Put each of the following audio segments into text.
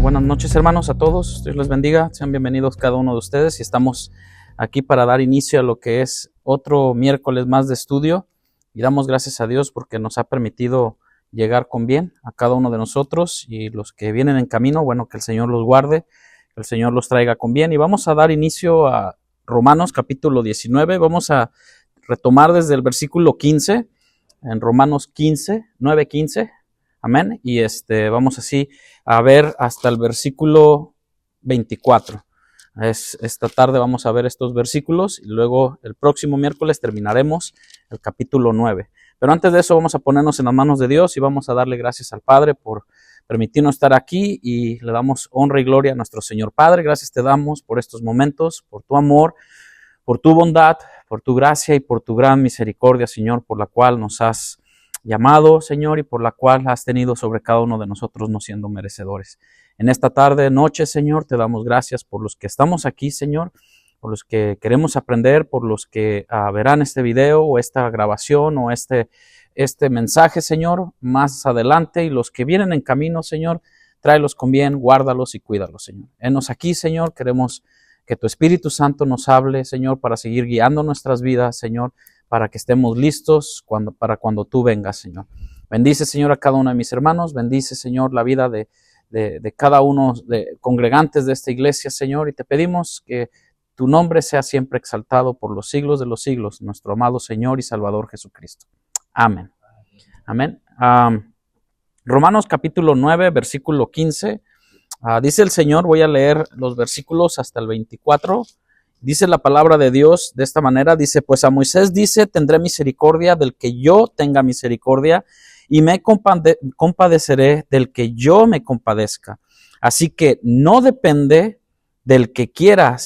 Buenas noches, hermanos, a todos. Dios les bendiga. Sean bienvenidos cada uno de ustedes y estamos aquí para dar inicio a lo que es otro miércoles más de estudio y damos gracias a Dios porque nos ha permitido llegar con bien a cada uno de nosotros y los que vienen en camino, bueno, que el Señor los guarde, que el Señor los traiga con bien y vamos a dar inicio a Romanos capítulo 19. Vamos a retomar desde el versículo 15 en Romanos 15, 9:15. Amén. Y vamos así a ver hasta el versículo 24. Esta tarde vamos a ver estos versículos y luego el próximo miércoles terminaremos el capítulo 9. Pero antes de eso vamos a ponernos en las manos de Dios y vamos a darle gracias al Padre por permitirnos estar aquí y le damos honra y gloria a nuestro Señor. Padre, gracias te damos por estos momentos, por tu amor, por tu bondad, por tu gracia y por tu gran misericordia, Señor, por la cual nos has llamado, Señor, y por la cual has tenido sobre cada uno de nosotros no siendo merecedores. En esta tarde, noche, Señor, te damos gracias por los que estamos aquí, Señor, por los que queremos aprender, por los que verán este video o esta grabación o este mensaje, Señor, más adelante, y los que vienen en camino, Señor, tráelos con bien, guárdalos y cuídalos, Señor. Henos aquí, Señor, queremos que tu Espíritu Santo nos hable, Señor, para seguir guiando nuestras vidas, Señor, para que estemos listos para cuando tú vengas, Señor. Bendice, Señor, a cada uno de mis hermanos. Bendice, Señor, la vida de cada uno de congregantes de esta iglesia, Señor. Y te pedimos que tu nombre sea siempre exaltado por los siglos de los siglos, nuestro amado Señor y Salvador Jesucristo. Amén. Amén. Romanos capítulo 9, versículo 15. Dice el Señor, voy a leer los versículos hasta el 24. Dice la palabra de Dios de esta manera, dice, pues a Moisés dice, tendré misericordia del que yo tenga misericordia y me compadeceré del que yo me compadezca. Así que no depende del que quiera,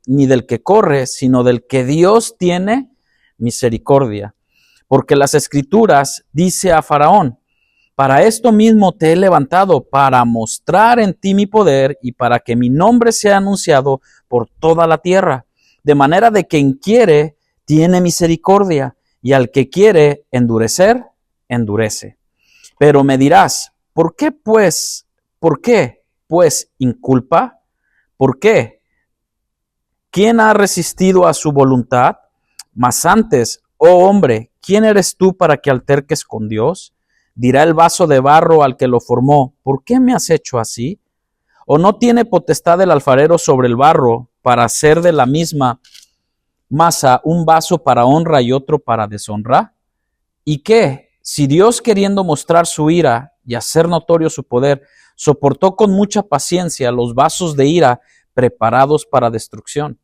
ni del que corre, sino del que Dios tiene misericordia. Porque las Escrituras dice a Faraón, para esto mismo te he levantado, para mostrar en ti mi poder y para que mi nombre sea anunciado por toda la tierra. De manera de que quien quiere, tiene misericordia, y al que quiere endurecer, endurece. Pero me dirás, ¿por qué pues inculpa? ¿Por qué? ¿Quién ha resistido a su voluntad? Mas antes, oh hombre, ¿quién eres tú para que alterques con Dios? Dirá el vaso de barro al que lo formó, ¿por qué me has hecho así? ¿O no tiene potestad el alfarero sobre el barro para hacer de la misma masa un vaso para honra y otro para deshonra? ¿Y qué? Si Dios, queriendo mostrar su ira y hacer notorio su poder, soportó con mucha paciencia los vasos de ira preparados para destrucción,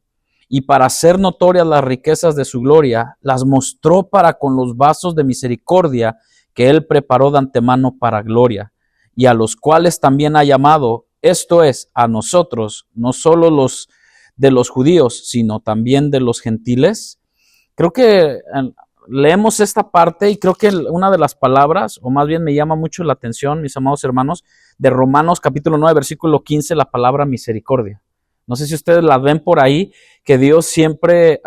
y para hacer notorias las riquezas de su gloria, las mostró para con los vasos de misericordia que él preparó de antemano para gloria, y a los cuales también ha llamado, esto es, a nosotros, no solo los de los judíos, sino también de los gentiles. Creo que leemos esta parte y creo que una de las palabras, o más bien me llama mucho la atención, mis amados hermanos, de Romanos capítulo 9, versículo 15, la palabra misericordia. No sé si ustedes la ven por ahí, que Dios siempre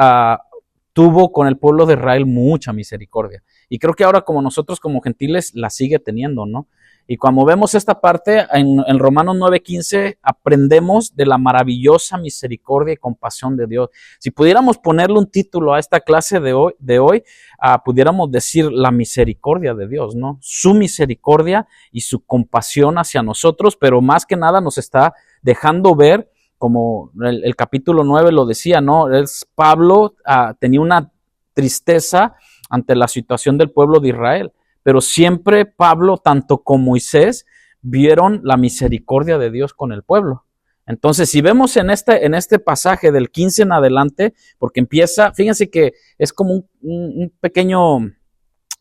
tuvo con el pueblo de Israel mucha misericordia. Y creo que ahora como nosotros como gentiles la sigue teniendo, ¿no? Y cuando vemos esta parte en Romanos 9:15 aprendemos de la maravillosa misericordia y compasión de Dios. Si pudiéramos ponerle un título a esta clase de hoy, pudiéramos decir la misericordia de Dios, ¿no? Su misericordia y su compasión hacia nosotros, pero más que nada nos está dejando ver, como el capítulo 9 lo decía, ¿no? Pablo tenía una tristeza ante la situación del pueblo de Israel, pero siempre Pablo, tanto como Moisés, vieron la misericordia de Dios con el pueblo. Entonces, si vemos en este pasaje del 15 en adelante, porque empieza, fíjense que es como un pequeño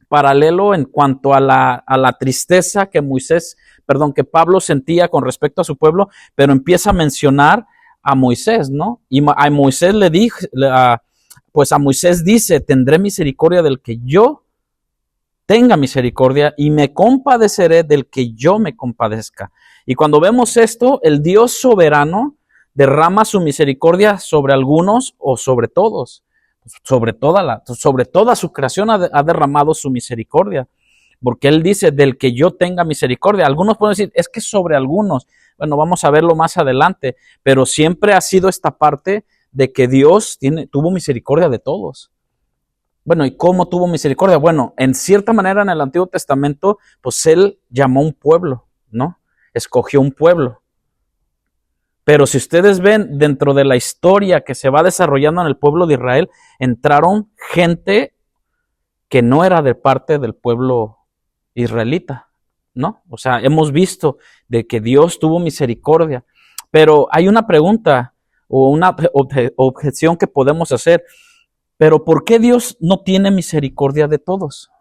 paralelo en cuanto a la tristeza que Pablo sentía con respecto a su pueblo, pero empieza a mencionar a Moisés, ¿no? Y a Moisés le dijo, pues a Moisés dice, tendré misericordia del que yo tenga misericordia y me compadeceré del que yo me compadezca. Y cuando vemos esto, el Dios soberano derrama su misericordia sobre algunos o sobre todos. Sobre toda su creación ha derramado su misericordia. Porque Él dice, del que yo tenga misericordia. Algunos pueden decir, es que sobre algunos. Bueno, vamos a verlo más adelante. Pero siempre ha sido esta parte de que Dios tuvo misericordia de todos. Bueno, ¿y cómo tuvo misericordia? Bueno, en cierta manera en el Antiguo Testamento, pues Él llamó un pueblo, ¿no? Escogió un pueblo. Pero si ustedes ven dentro de la historia que se va desarrollando en el pueblo de Israel, entraron gente que no era de parte del pueblo israelita, ¿no? O sea, hemos visto de que Dios tuvo misericordia. Pero hay una pregunta o una objeción que podemos hacer. Pero ¿por qué Dios no tiene misericordia de todos?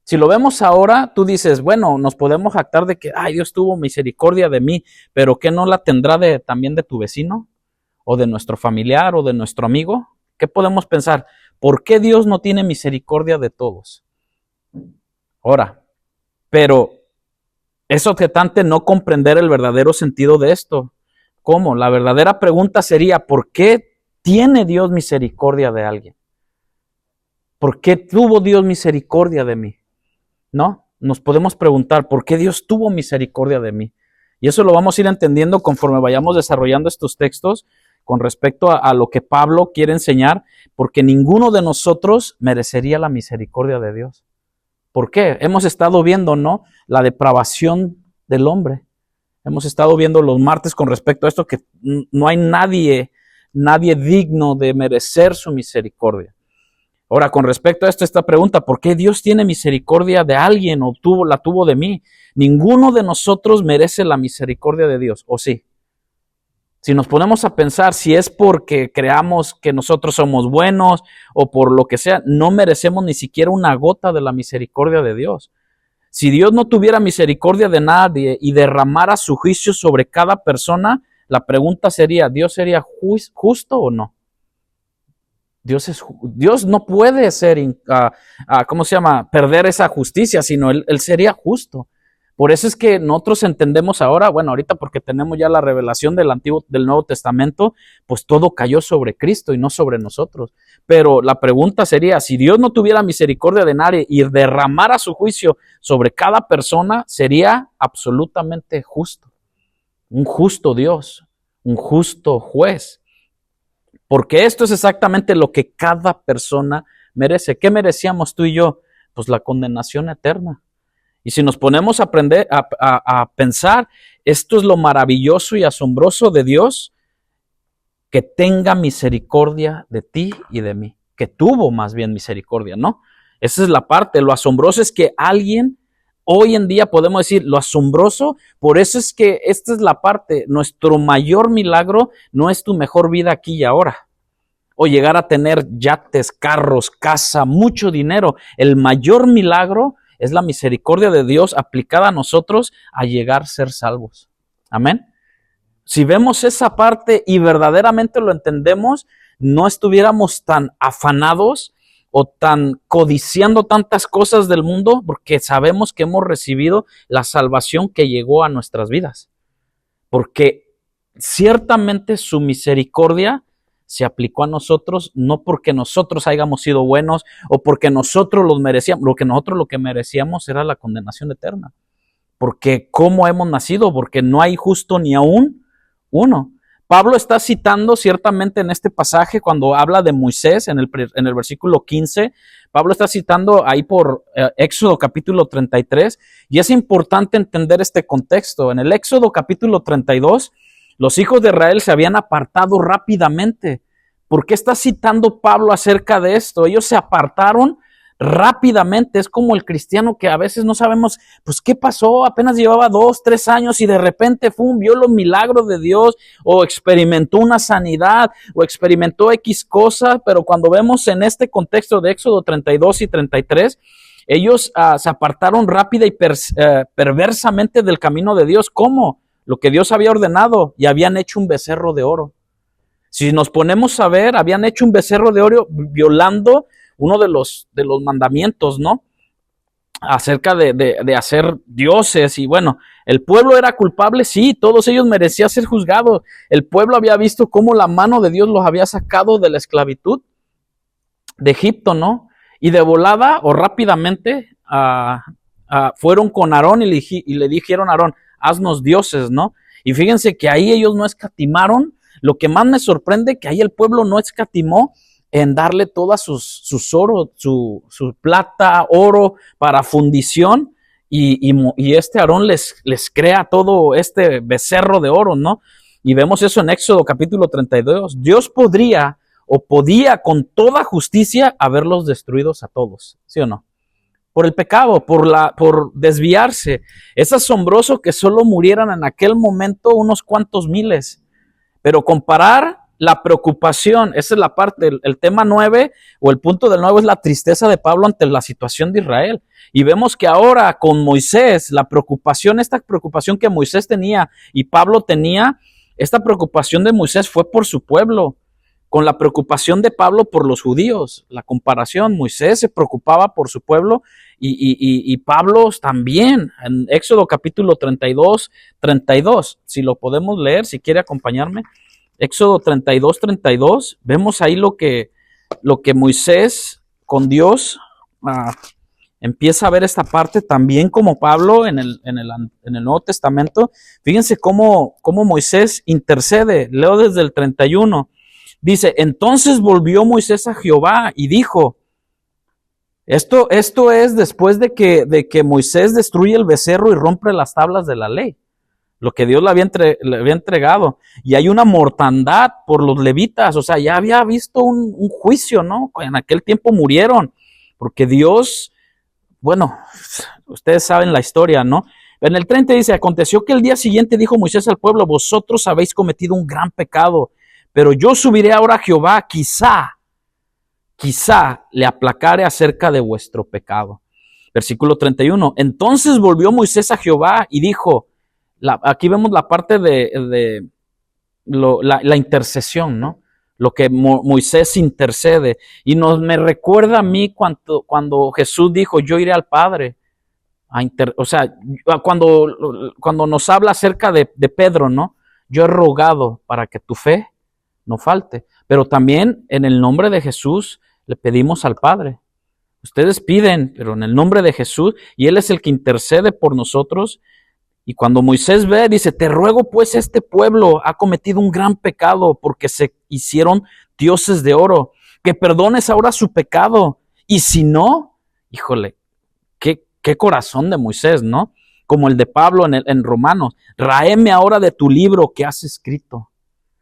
Si lo vemos ahora, tú dices, bueno, nos podemos jactar de que, ay, Dios tuvo misericordia de mí, pero ¿qué no la tendrá también de tu vecino? ¿O de nuestro familiar o de nuestro amigo? ¿Qué podemos pensar? ¿Por qué Dios no tiene misericordia de todos? Ahora, pero es objetante no comprender el verdadero sentido de esto. ¿Cómo? La verdadera pregunta sería, ¿por qué tiene Dios misericordia de alguien? ¿Por qué tuvo Dios misericordia de mí? ¿No? Nos podemos preguntar, ¿por qué Dios tuvo misericordia de mí? Y eso lo vamos a ir entendiendo conforme vayamos desarrollando estos textos con respecto a lo que Pablo quiere enseñar, porque ninguno de nosotros merecería la misericordia de Dios. ¿Por qué? Hemos estado viendo, ¿no?, la depravación del hombre. Hemos estado viendo los martes con respecto a esto, que no hay nadie digno de merecer su misericordia. Ahora, con respecto a esto, esta pregunta, ¿por qué Dios tiene misericordia de alguien o la tuvo de mí? Ninguno de nosotros merece la misericordia de Dios, ¿o sí? Si nos ponemos a pensar si es porque creamos que nosotros somos buenos o por lo que sea, no merecemos ni siquiera una gota de la misericordia de Dios. Si Dios no tuviera misericordia de nadie y derramara su juicio sobre cada persona, la pregunta sería, ¿Dios sería justo o no? Dios no puede ser, perder esa justicia, sino él sería justo. Por eso es que nosotros entendemos ahora, bueno, ahorita porque tenemos ya la revelación del Nuevo Testamento, pues todo cayó sobre Cristo y no sobre nosotros. Pero la pregunta sería, si Dios no tuviera misericordia de nadie y derramara su juicio sobre cada persona, sería absolutamente justo. Un justo Dios, un justo juez. Porque esto es exactamente lo que cada persona merece. ¿Qué merecíamos tú y yo? Pues la condenación eterna. Y si nos ponemos a pensar, esto es lo maravilloso y asombroso de Dios, que tenga misericordia de ti y de mí. Que tuvo más bien misericordia, ¿no? Esa es la parte. Lo asombroso es que alguien, hoy en día podemos decir, lo asombroso, por eso es que esta es la parte. Nuestro mayor milagro no es tu mejor vida aquí y ahora, o llegar a tener yates, carros, casa, mucho dinero. El mayor milagro es la misericordia de Dios aplicada a nosotros a llegar a ser salvos. Amén. Si vemos esa parte y verdaderamente lo entendemos, no estuviéramos tan afanados o tan codiciando tantas cosas del mundo, porque sabemos que hemos recibido la salvación que llegó a nuestras vidas. Porque ciertamente su misericordia se aplicó a nosotros, no porque nosotros hayamos sido buenos o porque nosotros los merecíamos. Lo que merecíamos era la condenación eterna. Porque ¿cómo hemos nacido? Porque no hay justo ni aún uno. Pablo está citando ciertamente en este pasaje cuando habla de Moisés en el versículo 15. Pablo está citando ahí por Éxodo capítulo 33, y es importante entender este contexto. En el Éxodo capítulo 32, los hijos de Israel se habían apartado rápidamente. ¿Por qué está citando Pablo acerca de esto? Ellos se apartaron rápidamente. Es como el cristiano que a veces no sabemos, pues, ¿qué pasó? Apenas llevaba 2, 3 años y de repente vio los milagros de Dios, o experimentó una sanidad, o experimentó X cosa. Pero cuando vemos en este contexto de Éxodo 32 y 33, ellos se apartaron rápida y perversamente del camino de Dios. ¿Cómo? Lo que Dios había ordenado, y habían hecho un becerro de oro. Si nos ponemos a ver, habían hecho un becerro de oro violando uno de los mandamientos, ¿no? acerca de hacer dioses. Y bueno, el pueblo era culpable, sí, todos ellos merecían ser juzgados. El pueblo había visto cómo la mano de Dios los había sacado de la esclavitud de Egipto, ¿no? Y de volada o rápidamente fueron con Aarón y le dijeron a Aarón, haznos dioses, ¿no? Y fíjense que ahí ellos no escatimaron. Lo que más me sorprende que ahí el pueblo no escatimó en darle todas sus oro, su plata, oro para fundición, y este Aarón les crea todo este becerro de oro, ¿no? Y vemos eso en Éxodo capítulo 32. Dios podía con toda justicia haberlos destruidos a todos, ¿sí o no? Por el pecado, por desviarse. Es asombroso que solo murieran en aquel momento unos cuantos miles. Pero comparar la preocupación, esa es la parte, el tema 9 o el punto del 9 es la tristeza de Pablo ante la situación de Israel. Y vemos que ahora con Moisés, la preocupación, esta preocupación que Moisés tenía y Pablo tenía, esta preocupación de Moisés fue por su pueblo, con la preocupación de Pablo por los judíos. La comparación, Moisés se preocupaba por su pueblo y Pablo también. En Éxodo capítulo 32, si lo podemos leer, si quiere acompañarme. Éxodo 32, vemos ahí lo que Moisés con Dios empieza a ver esta parte también como Pablo en el Nuevo Testamento. Fíjense cómo Moisés intercede. Leo desde el 31. Dice, entonces volvió Moisés a Jehová y dijo, esto es después de que Moisés destruye el becerro y rompe las tablas de la ley, lo que Dios le había entregado. Y hay una mortandad por los levitas, o sea, ya había visto un juicio, ¿no? En aquel tiempo murieron, porque Dios, bueno, ustedes saben la historia, ¿no? En el 30 dice, aconteció que el día siguiente dijo Moisés al pueblo, vosotros habéis cometido un gran pecado, pero yo subiré ahora a Jehová, quizá le aplacare acerca de vuestro pecado. Versículo 31. Entonces volvió Moisés a Jehová y dijo, aquí vemos la parte de la intercesión, ¿no? Lo que Moisés intercede. Y me recuerda a mí cuando Jesús dijo, yo iré al Padre. O sea, cuando nos habla acerca de Pedro, ¿no? Yo he rogado para que tu fe no falte. Pero también en el nombre de Jesús le pedimos al Padre. Ustedes piden, pero en el nombre de Jesús, y Él es el que intercede por nosotros. Y cuando Moisés ve, dice, te ruego pues, este pueblo ha cometido un gran pecado porque se hicieron dioses de oro, que perdones ahora su pecado. Y si no, híjole, qué corazón de Moisés, ¿no? Como el de Pablo en Romanos, ráeme ahora de tu libro que has escrito.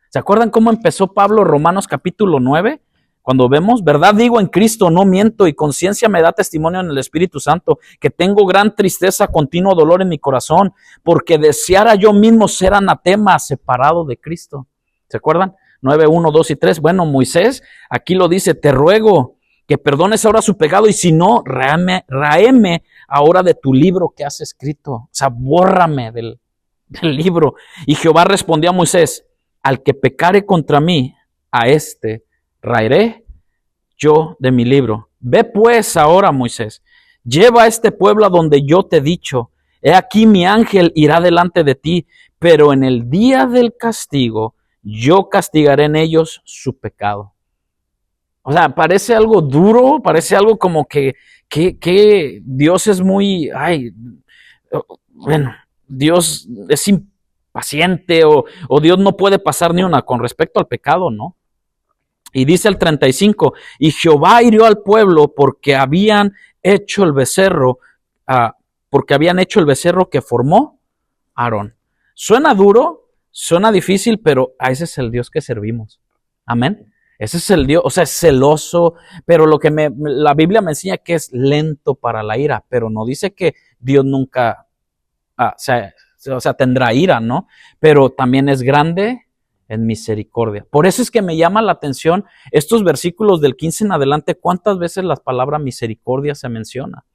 ¿Se acuerdan cómo empezó Pablo Romanos capítulo 9? Cuando vemos, verdad digo en Cristo, no miento, y conciencia me da testimonio en el Espíritu Santo, que tengo gran tristeza, continuo dolor en mi corazón, porque deseara yo mismo ser anatema, separado de Cristo. ¿Se acuerdan? 9, 1, 2 y 3. Bueno, Moisés aquí lo dice, te ruego que perdones ahora su pecado, y si no, ráeme ahora de tu libro que has escrito. O sea, bórrame del libro. Y Jehová respondió a Moisés, al que pecare contra mí, a este raeré yo de mi libro. Ve pues ahora, Moisés, lleva a este pueblo a donde yo te he dicho. He aquí mi ángel irá delante de ti, pero en el día del castigo yo castigaré en ellos su pecado. O sea, parece algo duro, parece algo como que Dios es muy, bueno, Dios es impaciente o Dios no puede pasar ni una con respecto al pecado, ¿no? Y dice el 35, y Jehová hirió al pueblo porque habían hecho el becerro que formó Aarón. Suena duro, suena difícil, pero a ese es el Dios que servimos. Amén. Ese es el Dios, o sea, es celoso, pero lo que la Biblia me enseña que es lento para la ira, pero no dice que Dios nunca, tendrá ira, ¿no? Pero también es grande en misericordia. Por eso es que me llama la atención estos versículos del 15 en adelante, cuántas veces la palabra misericordia se menciona.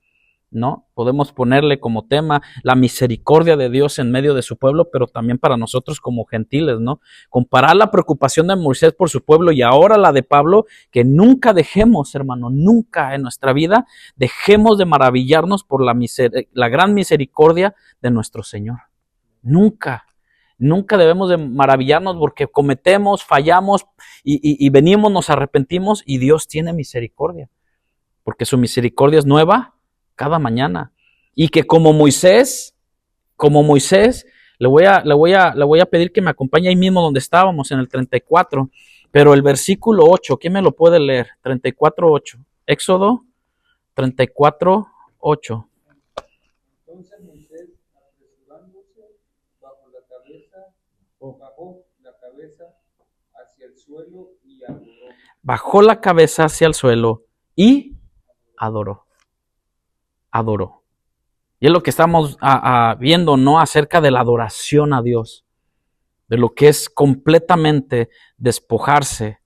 ¿no? Podemos ponerle como tema la misericordia de Dios en medio de su pueblo, pero también para nosotros como gentiles, ¿no? Comparar la preocupación de Moisés por su pueblo y ahora la de Pablo, que nunca dejemos, hermano, nunca en nuestra vida dejemos de maravillarnos por la gran misericordia de nuestro Señor. Nunca. Nunca debemos de maravillarnos porque cometemos, fallamos y venimos, nos arrepentimos y Dios tiene misericordia. Porque su misericordia es nueva cada mañana. Y que como Moisés, le voy a pedir que me acompañe ahí mismo donde estábamos, en el 34. Pero el versículo 8, ¿quién me lo puede leer? 34:8. Éxodo 34:8. Entonces Moisés, apresurándose, bajó la cabeza hacia el suelo y adoró. Bajó la cabeza hacia el suelo y adoró. Adoró. Y es lo que estamos viendo, ¿no? Acerca de la adoración a Dios. De lo que es completamente despojarse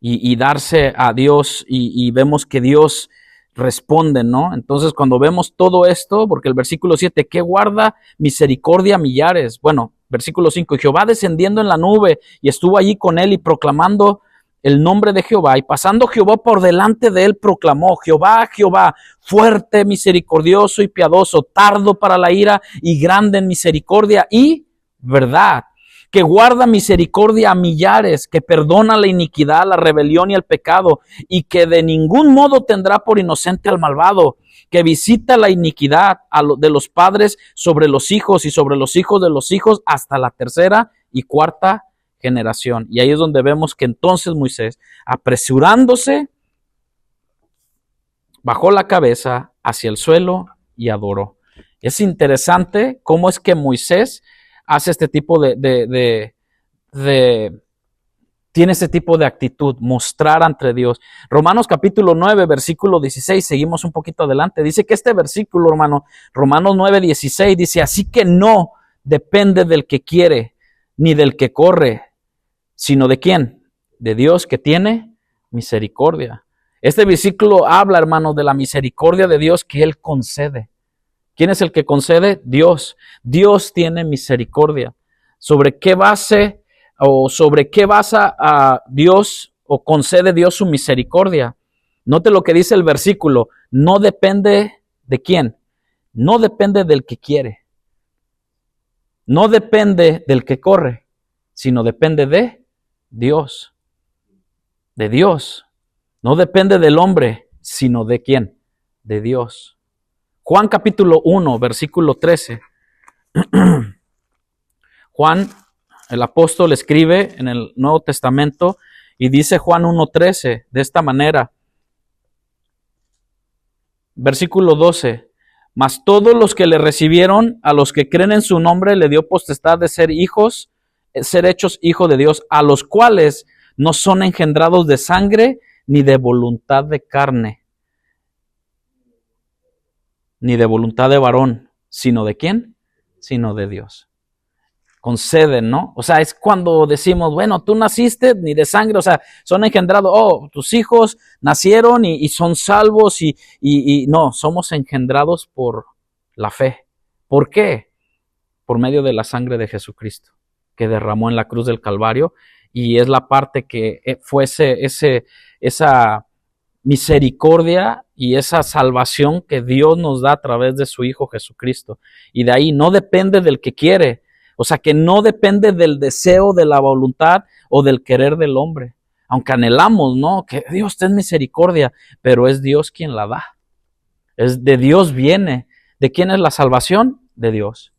y darse a Dios y vemos que Dios responde, ¿no? Entonces cuando vemos todo esto, porque el versículo 7, que guarda misericordia a millares. Bueno, versículo 5, y Jehová descendiendo en la nube y estuvo allí con él y proclamando el nombre de Jehová, y pasando Jehová por delante de él proclamó, Jehová, Jehová, fuerte, misericordioso y piadoso, tardo para la ira y grande en misericordia y verdad, que guarda misericordia a millares, que perdona la iniquidad, la rebelión y el pecado, y que de ningún modo tendrá por inocente al malvado, que visita la iniquidad de los padres sobre los hijos y sobre los hijos de los hijos hasta la tercera y cuarta generación. Y ahí es donde vemos que entonces Moisés, apresurándose, bajó la cabeza hacia el suelo y adoró. Es interesante cómo es que Moisés hace este tipo tiene este tipo de actitud, mostrar ante Dios. Romanos capítulo 9, versículo 16, seguimos un poquito adelante. Dice que este versículo, hermano, Romanos 9, 16, dice, así que no depende del que quiere, ni del que corre, sino de quién, de Dios que tiene misericordia. Este versículo habla, hermanos, de la misericordia de Dios que Él concede. ¿Quién es el que concede? Dios. Dios tiene misericordia. ¿Sobre qué base o sobre qué basa a Dios o concede Dios su misericordia? Note lo que dice el versículo. No depende de quién. No depende del que quiere. No depende del que corre, sino depende de Dios. De Dios. No depende del hombre, sino de quién. De Dios. Juan capítulo 1, versículo 13. Juan, el apóstol, escribe en el Nuevo Testamento y dice Juan 1:13 de esta manera. Versículo 12. Mas todos los que le recibieron, a los que creen en su nombre, le dio potestad de ser hijos, ser hechos hijos de Dios, a los cuales no son engendrados de sangre, ni de voluntad de carne, ni de voluntad de varón, sino de quién, sino de Dios. Conceden, ¿no? O sea, es cuando decimos, bueno, tú naciste ni de sangre, o sea, son engendrados, tus hijos nacieron y son salvos y no, somos engendrados por la fe. ¿Por qué? Por medio de la sangre de Jesucristo, que derramó en la cruz del Calvario, y es la parte que fuese esa misericordia y esa salvación que Dios nos da a través de su Hijo Jesucristo. Y de ahí no depende del que quiere, o sea que no depende del deseo, de la voluntad o del querer del hombre. Aunque anhelamos, ¿no? Que Dios ten misericordia, pero es Dios quien la da. Es de Dios viene. ¿De quién es la salvación? De Dios,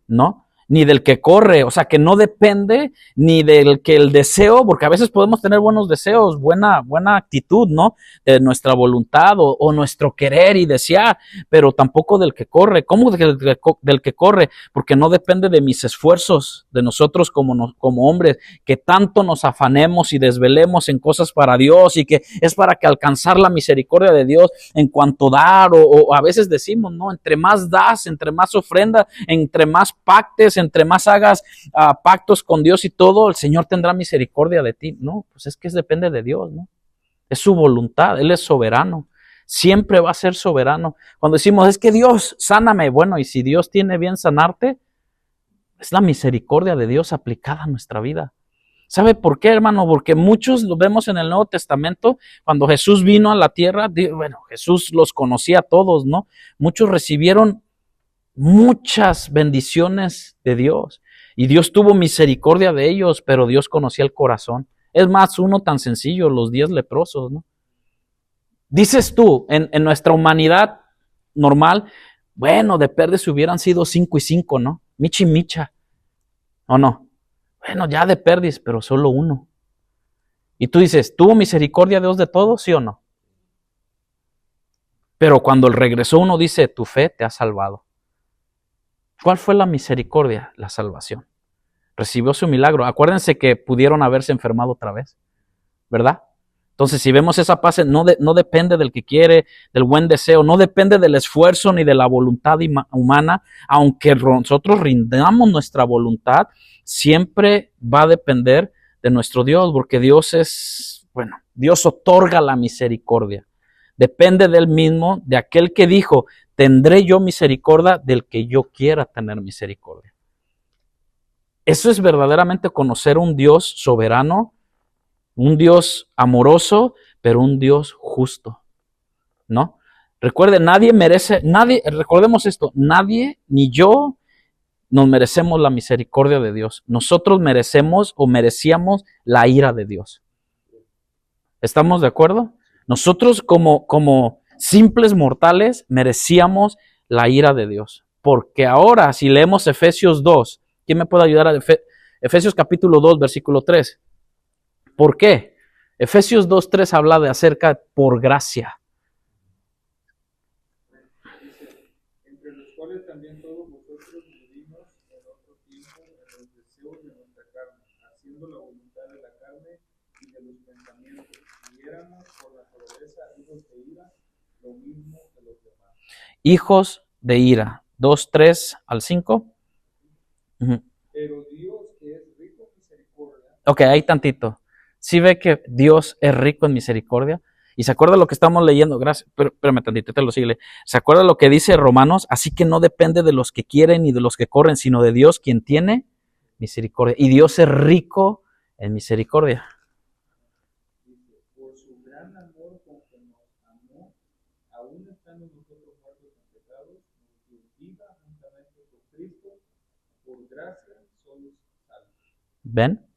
¿no? Ni del que corre, o sea que no depende ni del que el deseo, porque a veces podemos tener buenos deseos, buena actitud, ¿no? De nuestra voluntad o nuestro querer y desear, pero tampoco del que corre. ¿Cómo del que corre? Porque no depende de mis esfuerzos, de nosotros como hombres, que tanto nos afanemos y desvelemos en cosas para Dios y que es para que alcanzar la misericordia de Dios en cuanto dar, o a veces decimos, ¿no? Entre más das, entre más ofrendas, entre más pactes, entre más hagas pactos con Dios y todo, el Señor tendrá misericordia de ti. No, pues es que depende de Dios, ¿no? Es su voluntad, Él es soberano. siempre va a ser soberano. Cuando decimos, es que Dios, sáname, bueno, y si Dios tiene bien sanarte, es la misericordia de Dios aplicada a nuestra vida. ¿Sabe por qué, hermano? Porque muchos lo vemos en el Nuevo Testamento, cuando Jesús vino a la tierra, bueno, Jesús los conocía a todos, ¿no? Muchos recibieron muchas bendiciones de Dios, y Dios tuvo misericordia de ellos, pero Dios conocía el corazón. Es más, uno tan sencillo, los 10 leprosos, ¿no? Dices tú, en nuestra humanidad normal, bueno, de perdes hubieran sido 5 y 5, ¿no? Michi micha, ¿o no? Bueno, ya de perdis, pero solo uno. Y tú dices, ¿tuvo misericordia Dios de todos, sí o no? Pero cuando él regresó, uno dice, tu fe te ha salvado. ¿Cuál fue la misericordia? La salvación. Recibió su milagro. Acuérdense que pudieron haberse enfermado otra vez, ¿verdad? Entonces, si vemos esa paz, no depende del que quiere, del buen deseo, no depende del esfuerzo ni de la voluntad humana, aunque nosotros rindamos nuestra voluntad, siempre va a depender de nuestro Dios, porque Dios es, bueno, Dios otorga la misericordia. Depende de Él mismo, de aquel que dijo, tendré yo misericordia del que yo quiera tener misericordia. Eso es verdaderamente conocer un Dios soberano, un Dios amoroso, pero un Dios justo, ¿no? Recuerden, recordemos esto, nadie, ni yo, nos merecemos la misericordia de Dios. Nosotros merecemos o merecíamos la ira de Dios. ¿Estamos de acuerdo? Nosotros como simples mortales merecíamos la ira de Dios. Porque ahora, si leemos Efesios 2, ¿quién me puede ayudar a Efesios capítulo 2, versículo 3? ¿Por qué? Efesios 2:3 habla de acerca por gracia. Entre los cuales también todos nosotros vivimos en otro tiempo en los deseos de nuestra carne, haciendo la voluntad de la carne y de los pensamientos, y éramos por naturaleza hijos de ira, lo mismo que los demás. Hijos de ira. 2:3 al 5. Pero Dios, que es rico en misericordia. Ok, ahí tantito. ¿Sí ve que Dios es rico en misericordia? ¿Y se acuerda lo que estamos leyendo? Gracias, pero espérame tantito, te lo sigue. ¿Se acuerda lo que dice Romanos? Así que no depende de los que quieren ni de los que corren, sino de Dios quien tiene misericordia. Y Dios es rico en misericordia. Por su gran amor con que nos amó, aún estando nosotros muertos en pecados, nos dio vida juntamente con Cristo, por gracia solos salvos. ¿Ven?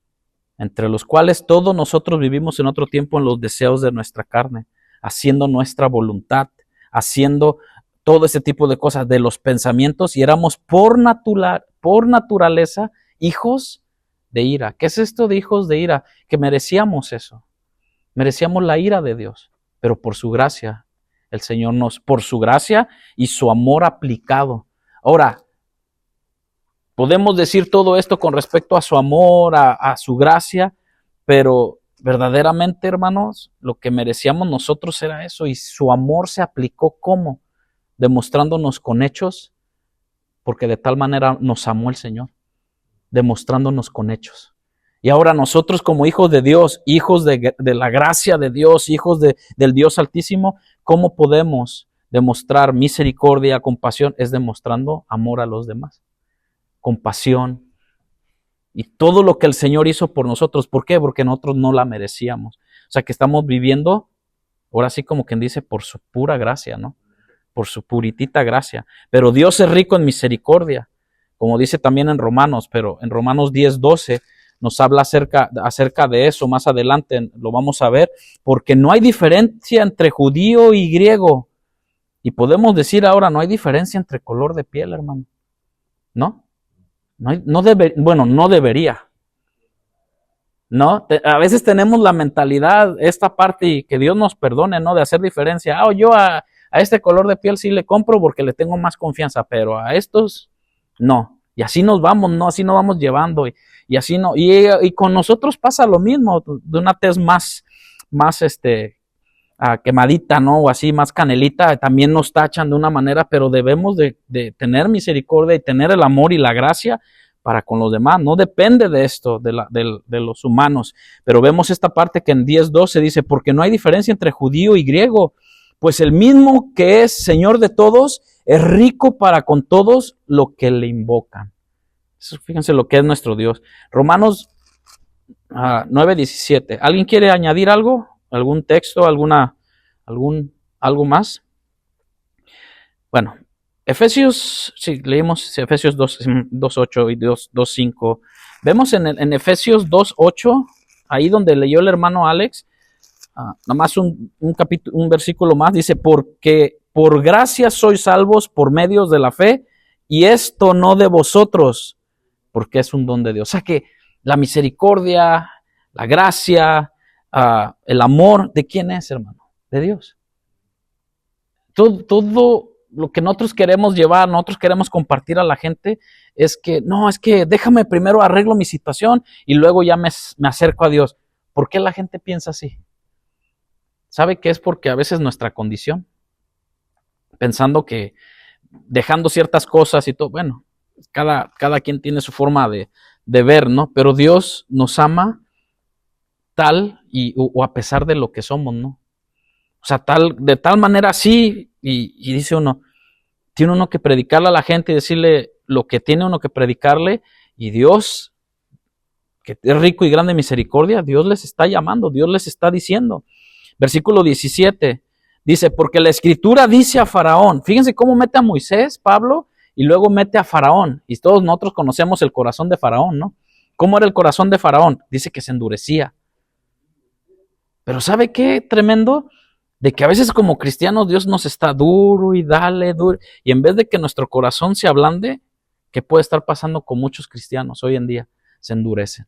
Entre los cuales todos nosotros vivimos en otro tiempo en los deseos de nuestra carne, haciendo nuestra voluntad, haciendo todo ese tipo de cosas de los pensamientos, y éramos por naturaleza hijos de ira. ¿Qué es esto de hijos de ira? Que merecíamos eso. Merecíamos la ira de Dios, pero por su gracia, el Señor por su gracia y su amor aplicado. Ahora, podemos decir todo esto con respecto a su amor, a su gracia, pero verdaderamente, hermanos, lo que merecíamos nosotros era eso, y su amor se aplicó ¿cómo? Demostrándonos con hechos, porque de tal manera nos amó el Señor, demostrándonos con hechos. Y ahora nosotros como hijos de Dios, hijos de la gracia de Dios, hijos del Dios Altísimo, ¿cómo podemos demostrar misericordia, compasión? Es demostrando amor a los demás. Compasión y todo lo que el Señor hizo por nosotros. ¿Por qué? Porque nosotros no la merecíamos. O sea que estamos viviendo, ahora sí como quien dice, por su pura gracia, ¿no? Por su puritita gracia. Pero Dios es rico en misericordia, como dice también en Romanos, pero en Romanos 10:12 nos habla acerca de eso. Más adelante lo vamos a ver, porque no hay diferencia entre judío y griego. Y podemos decir ahora, no hay diferencia entre color de piel, hermano. ¿No? No debería. ¿No? A veces tenemos la mentalidad, esta parte, y que Dios nos perdone, ¿no? De hacer diferencia. Yo a este color de piel sí le compro porque le tengo más confianza, pero a estos no. Y así nos vamos, ¿no? Así nos vamos llevando. Y así no. Y con nosotros pasa lo mismo, de una tez más quemadita, ¿no? O así, más canelita, también nos tachan de una manera, pero debemos de tener misericordia y tener el amor y la gracia para con los demás. No depende de esto, de los humanos. Pero vemos esta parte que en 10:12 dice, porque no hay diferencia entre judío y griego, pues el mismo que es Señor de todos, es rico para con todos lo que le invocan. Eso, fíjense lo que es nuestro Dios. Romanos 9:17. ¿Alguien quiere añadir algo? ¿Algún texto? ¿Algo más? Bueno, Efesios, sí, leímos Efesios 2:8 y 2:5. Vemos en Efesios 2:8, ahí donde leyó el hermano Alex, nomás un versículo más, dice, porque por gracia sois salvos por medios de la fe, y esto no de vosotros, porque es un don de Dios. O sea que la misericordia, la gracia, el amor, ¿de quién es, hermano? De Dios. Todo lo que nosotros queremos llevar, nosotros queremos compartir a la gente, es que déjame primero arreglo mi situación y luego ya me acerco a Dios. ¿Por qué la gente piensa así? ¿Sabe qué es? Porque a veces nuestra condición, pensando que dejando ciertas cosas y todo, bueno, cada quien tiene su forma de ver, ¿no? Pero Dios nos ama tal o a pesar de lo que somos, ¿no? O sea, de tal manera así, y dice uno, tiene uno que predicarle a la gente y decirle lo que tiene uno que predicarle, y Dios, que es rico y grande en misericordia, Dios les está llamando, Dios les está diciendo. Versículo 17, dice, porque la Escritura dice a Faraón, fíjense cómo mete a Moisés, Pablo, y luego mete a Faraón, y todos nosotros conocemos el corazón de Faraón, ¿no? ¿Cómo era el corazón de Faraón? Dice que se endurecía. Pero ¿sabe qué tremendo? De que a veces como cristianos Dios nos está duro y dale, duro. Y en vez de que nuestro corazón se ablande, ¿qué puede estar pasando con muchos cristianos hoy en día? Se endurecen.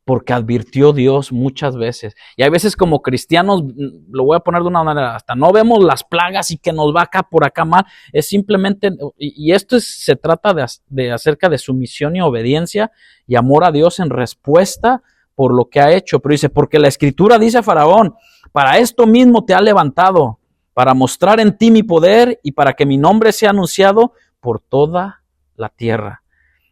Porque advirtió Dios muchas veces. Y hay veces como cristianos, lo voy a poner de una manera, hasta no vemos las plagas y que nos va acá por acá mal. Es simplemente, y esto se trata de acerca de sumisión y obediencia y amor a Dios en respuesta por lo que ha hecho. Pero dice, porque la Escritura dice a Faraón, para esto mismo te ha levantado, para mostrar en ti mi poder y para que mi nombre sea anunciado por toda la tierra.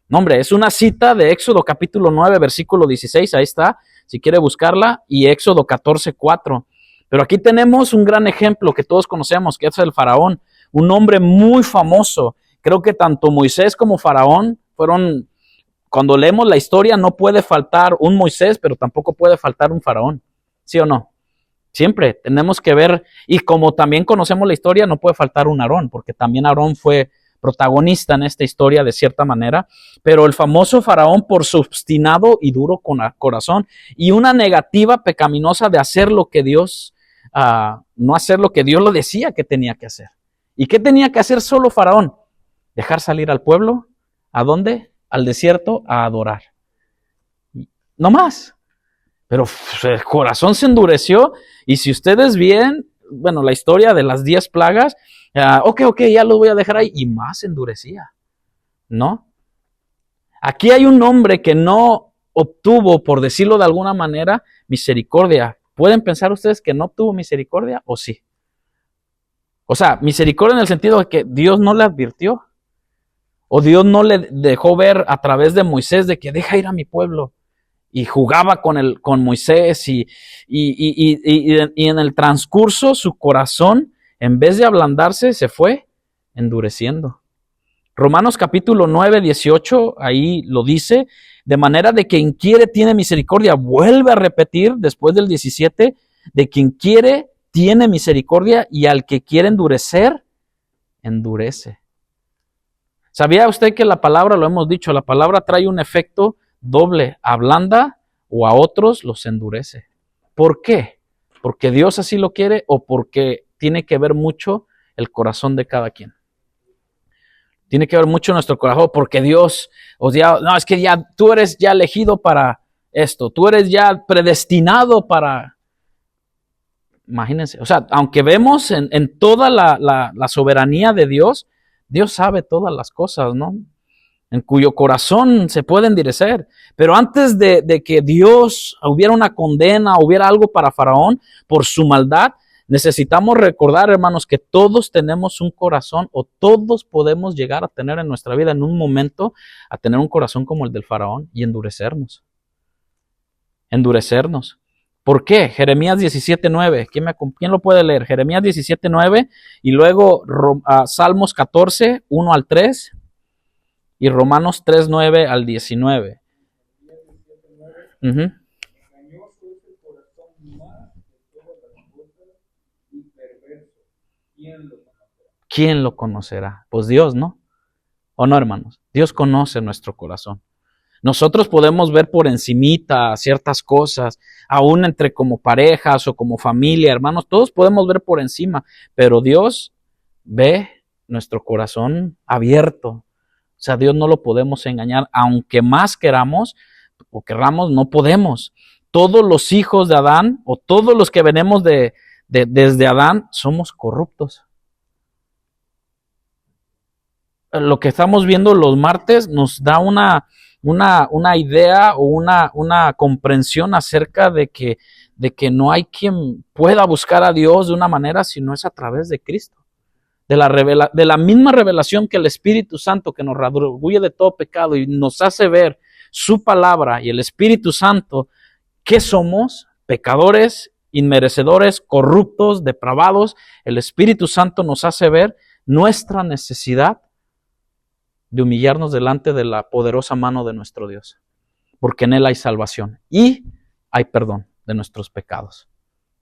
No, hombre, es una cita de Éxodo capítulo 9, versículo 16, ahí está, si quiere buscarla, y Éxodo 14:4. Pero aquí tenemos un gran ejemplo que todos conocemos, que es el Faraón, un hombre muy famoso. Creo que tanto Moisés como Faraón fueron, cuando leemos la historia, no puede faltar un Moisés, pero tampoco puede faltar un Faraón, ¿sí o no? Siempre tenemos que ver, y como también conocemos la historia, no puede faltar un Aarón, porque también Aarón fue protagonista en esta historia de cierta manera, pero el famoso Faraón por su obstinado y duro corazón y una negativa pecaminosa de hacer lo que Dios, no hacer lo que Dios lo decía que tenía que hacer. ¿Y qué tenía que hacer solo Faraón? Dejar salir al pueblo, ¿a dónde? Al desierto, a adorar. No más. Pero el corazón se endureció y si ustedes ven, bueno, la historia de las 10 plagas, ok, ya lo voy a dejar ahí, y más se endurecía, ¿no? Aquí hay un hombre que no obtuvo, por decirlo de alguna manera, misericordia. ¿Pueden pensar ustedes que no obtuvo misericordia o sí? O sea, misericordia en el sentido de que Dios no le advirtió, o Dios no le dejó ver a través de Moisés de que deja ir a mi pueblo. Y jugaba con Moisés y en el transcurso su corazón, en vez de ablandarse, se fue endureciendo. Romanos capítulo 9, 18, ahí lo dice, de manera de que quien quiere tiene misericordia. Vuelve a repetir después del 17, de quien quiere tiene misericordia y al que quiere endurecer, endurece. ¿Sabía usted que la palabra, lo hemos dicho, la palabra trae un efecto doble, ablanda o a otros los endurece? ¿Por qué? ¿Porque Dios así lo quiere o porque tiene que ver mucho el corazón de cada quien? Tiene que ver mucho nuestro corazón, porque Dios, no, es que ya tú eres ya elegido para esto, tú eres ya predestinado para, imagínense, o sea, aunque vemos en toda la soberanía de Dios, Dios sabe todas las cosas, ¿no? En cuyo corazón se puede endurecer. Pero antes de que Dios hubiera una condena, hubiera algo para Faraón por su maldad, necesitamos recordar, hermanos, que todos tenemos un corazón, o todos podemos llegar a tener en nuestra vida en un momento, a tener un corazón como el del Faraón y endurecernos. Endurecernos. ¿Por qué? Jeremías 17:9. ¿Quién lo puede leer? Jeremías 17:9 y luego Salmos 14, 1 al 3 y Romanos 3, 9 al 19. Uh-huh. Engañoso es el corazón más de todas las cosas y perverso. ¿Quién lo conocerá? ¿Quién lo conocerá? Pues Dios, ¿no? ¿O no, hermanos? Dios conoce nuestro corazón. Nosotros podemos ver por encimita ciertas cosas, aún entre como parejas o como familia, hermanos, todos podemos ver por encima, pero Dios ve nuestro corazón abierto. O sea, Dios no lo podemos engañar, aunque más queramos o querramos, no podemos. Todos los hijos de Adán o todos los que venimos desde Adán somos corruptos. Lo que estamos viendo los martes nos da una idea o una comprensión acerca de que no hay quien pueda buscar a Dios de una manera si no es a través de Cristo. De la misma revelación que el Espíritu Santo, que nos redarguye de todo pecado y nos hace ver su palabra, y el Espíritu Santo, que somos pecadores, inmerecedores, corruptos, depravados. El Espíritu Santo nos hace ver nuestra necesidad de humillarnos delante de la poderosa mano de nuestro Dios, porque en Él hay salvación y hay perdón de nuestros pecados.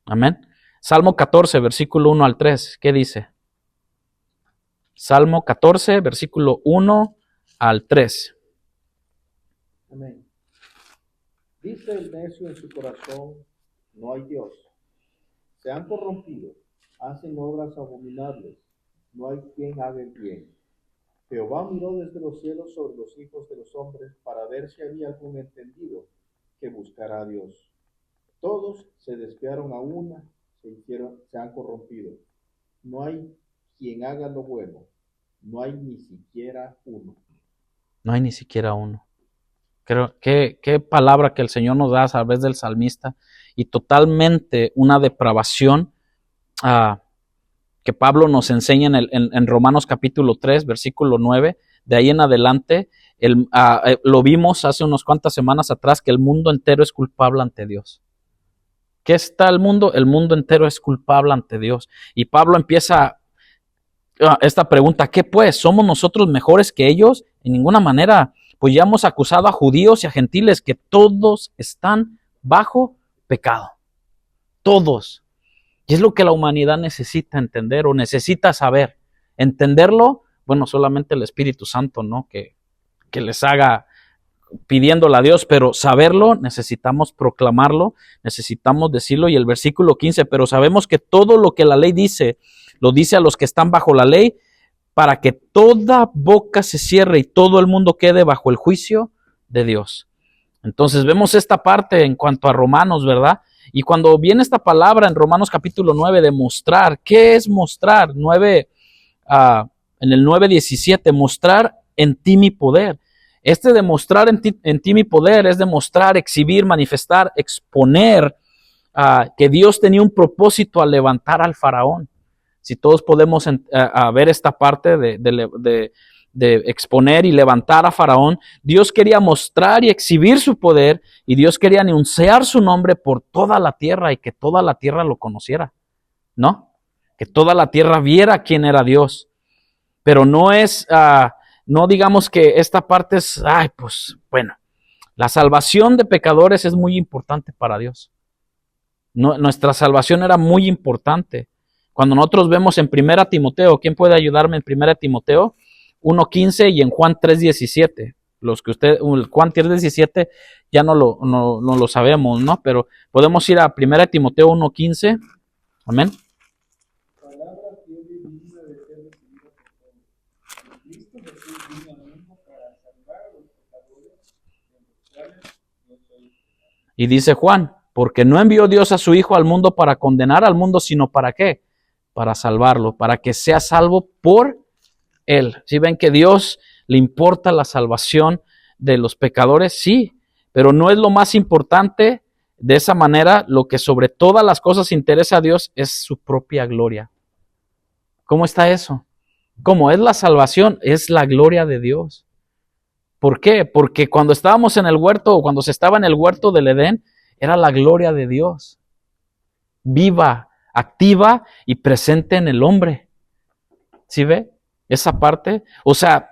Amén. Salmo 14, versículo 1 al 3, ¿qué dice? Salmo 14, versículo 1 al 3. Amén. Dice el necio en su corazón, no hay Dios. Se han corrompido, hacen obras abominables, no hay quien haga el bien. Jehová miró desde los cielos sobre los hijos de los hombres para ver si había algún entendido que buscara a Dios. Todos se desviaron a una, se han corrompido. No hay quien haga lo bueno, no hay ni siquiera uno. No hay ni siquiera uno. Creo qué palabra que el Señor nos da a través del salmista, y totalmente una depravación que Pablo nos enseña en Romanos capítulo 3, versículo 9, de ahí en adelante, lo vimos hace unas cuantas semanas atrás, que el mundo entero es culpable ante Dios. ¿Qué está el mundo? El mundo entero es culpable ante Dios. Y Pablo empieza esta pregunta, ¿qué pues? ¿Somos nosotros mejores que ellos? En ninguna manera. Pues ya hemos acusado a judíos y a gentiles que todos están bajo pecado. Todos. Y es lo que la humanidad necesita entender o necesita saber. Entenderlo, bueno, solamente el Espíritu Santo, ¿no? Que les haga pidiéndole a Dios, pero saberlo, necesitamos proclamarlo, necesitamos decirlo. Y el versículo 15, pero sabemos que todo lo que la ley dice, lo dice a los que están bajo la ley, para que toda boca se cierre y todo el mundo quede bajo el juicio de Dios. Entonces vemos esta parte en cuanto a Romanos, ¿verdad? Y cuando viene esta palabra en Romanos capítulo 9 de mostrar, ¿qué es mostrar? En el 9:17, mostrar en ti mi poder. De mostrar en ti mi poder es demostrar, exhibir, manifestar, exponer que Dios tenía un propósito al levantar al faraón. Si todos podemos ver esta parte de exponer y levantar a Faraón, Dios quería mostrar y exhibir su poder, y Dios quería anunciar su nombre por toda la tierra y que toda la tierra lo conociera, ¿no? Que toda la tierra viera quién era Dios. Pero no es, no digamos que esta parte es, pues bueno, la salvación de pecadores es muy importante para Dios. Nuestra salvación era muy importante. Cuando nosotros vemos en 1 Timoteo, ¿quién puede ayudarme en 1 Timoteo? 1:15 y en Juan 3:17. Juan 3:17 ya no lo sabemos, ¿no? Pero podemos ir a 1 Timoteo 1:15. Amén. Palabra fiel y digna de ser recibida por todos. Cristo Jesús vino al mundo para salvar a los pecadores, de los cuales yo soy. Y dice Juan, porque no envió Dios a su Hijo al mundo para condenar al mundo, sino ¿para qué? Para salvarlo, para que sea salvo por Él. ¿Sí ven que Dios le importa la salvación de los pecadores? Sí, pero no es lo más importante. De esa manera, lo que sobre todas las cosas interesa a Dios es su propia gloria. ¿Cómo está eso? ¿Cómo es la salvación? Es la gloria de Dios. ¿Por qué? Porque cuando estábamos en el huerto, o cuando se estaba en el huerto del Edén, era la gloria de Dios, viva, activa y presente en el hombre. ¿Sí ve esa parte? O sea,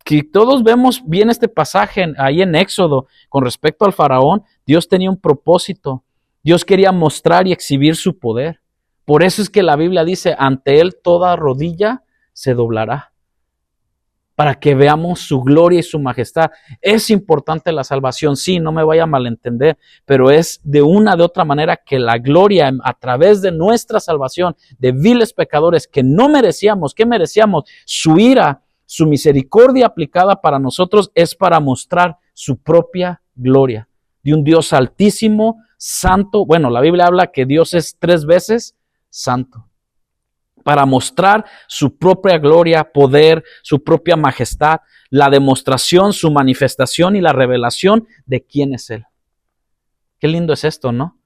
que todos vemos bien este pasaje ahí en Éxodo con respecto al faraón. Dios tenía un propósito. Dios quería mostrar y exhibir su poder. Por eso es que la Biblia dice, ante él toda rodilla se doblará, para que veamos su gloria y su majestad. Es importante la salvación, sí, no me vaya a malentender, pero es de una de otra manera que la gloria a través de nuestra salvación, de viles pecadores que no merecíamos, ¿qué merecíamos? Su ira, su misericordia aplicada para nosotros es para mostrar su propia gloria, de un Dios altísimo, santo. Bueno, la Biblia habla que Dios es 3 veces santo, para mostrar su propia gloria, poder, su propia majestad, la demostración, su manifestación y la revelación de quién es Él. Qué lindo es esto, ¿no?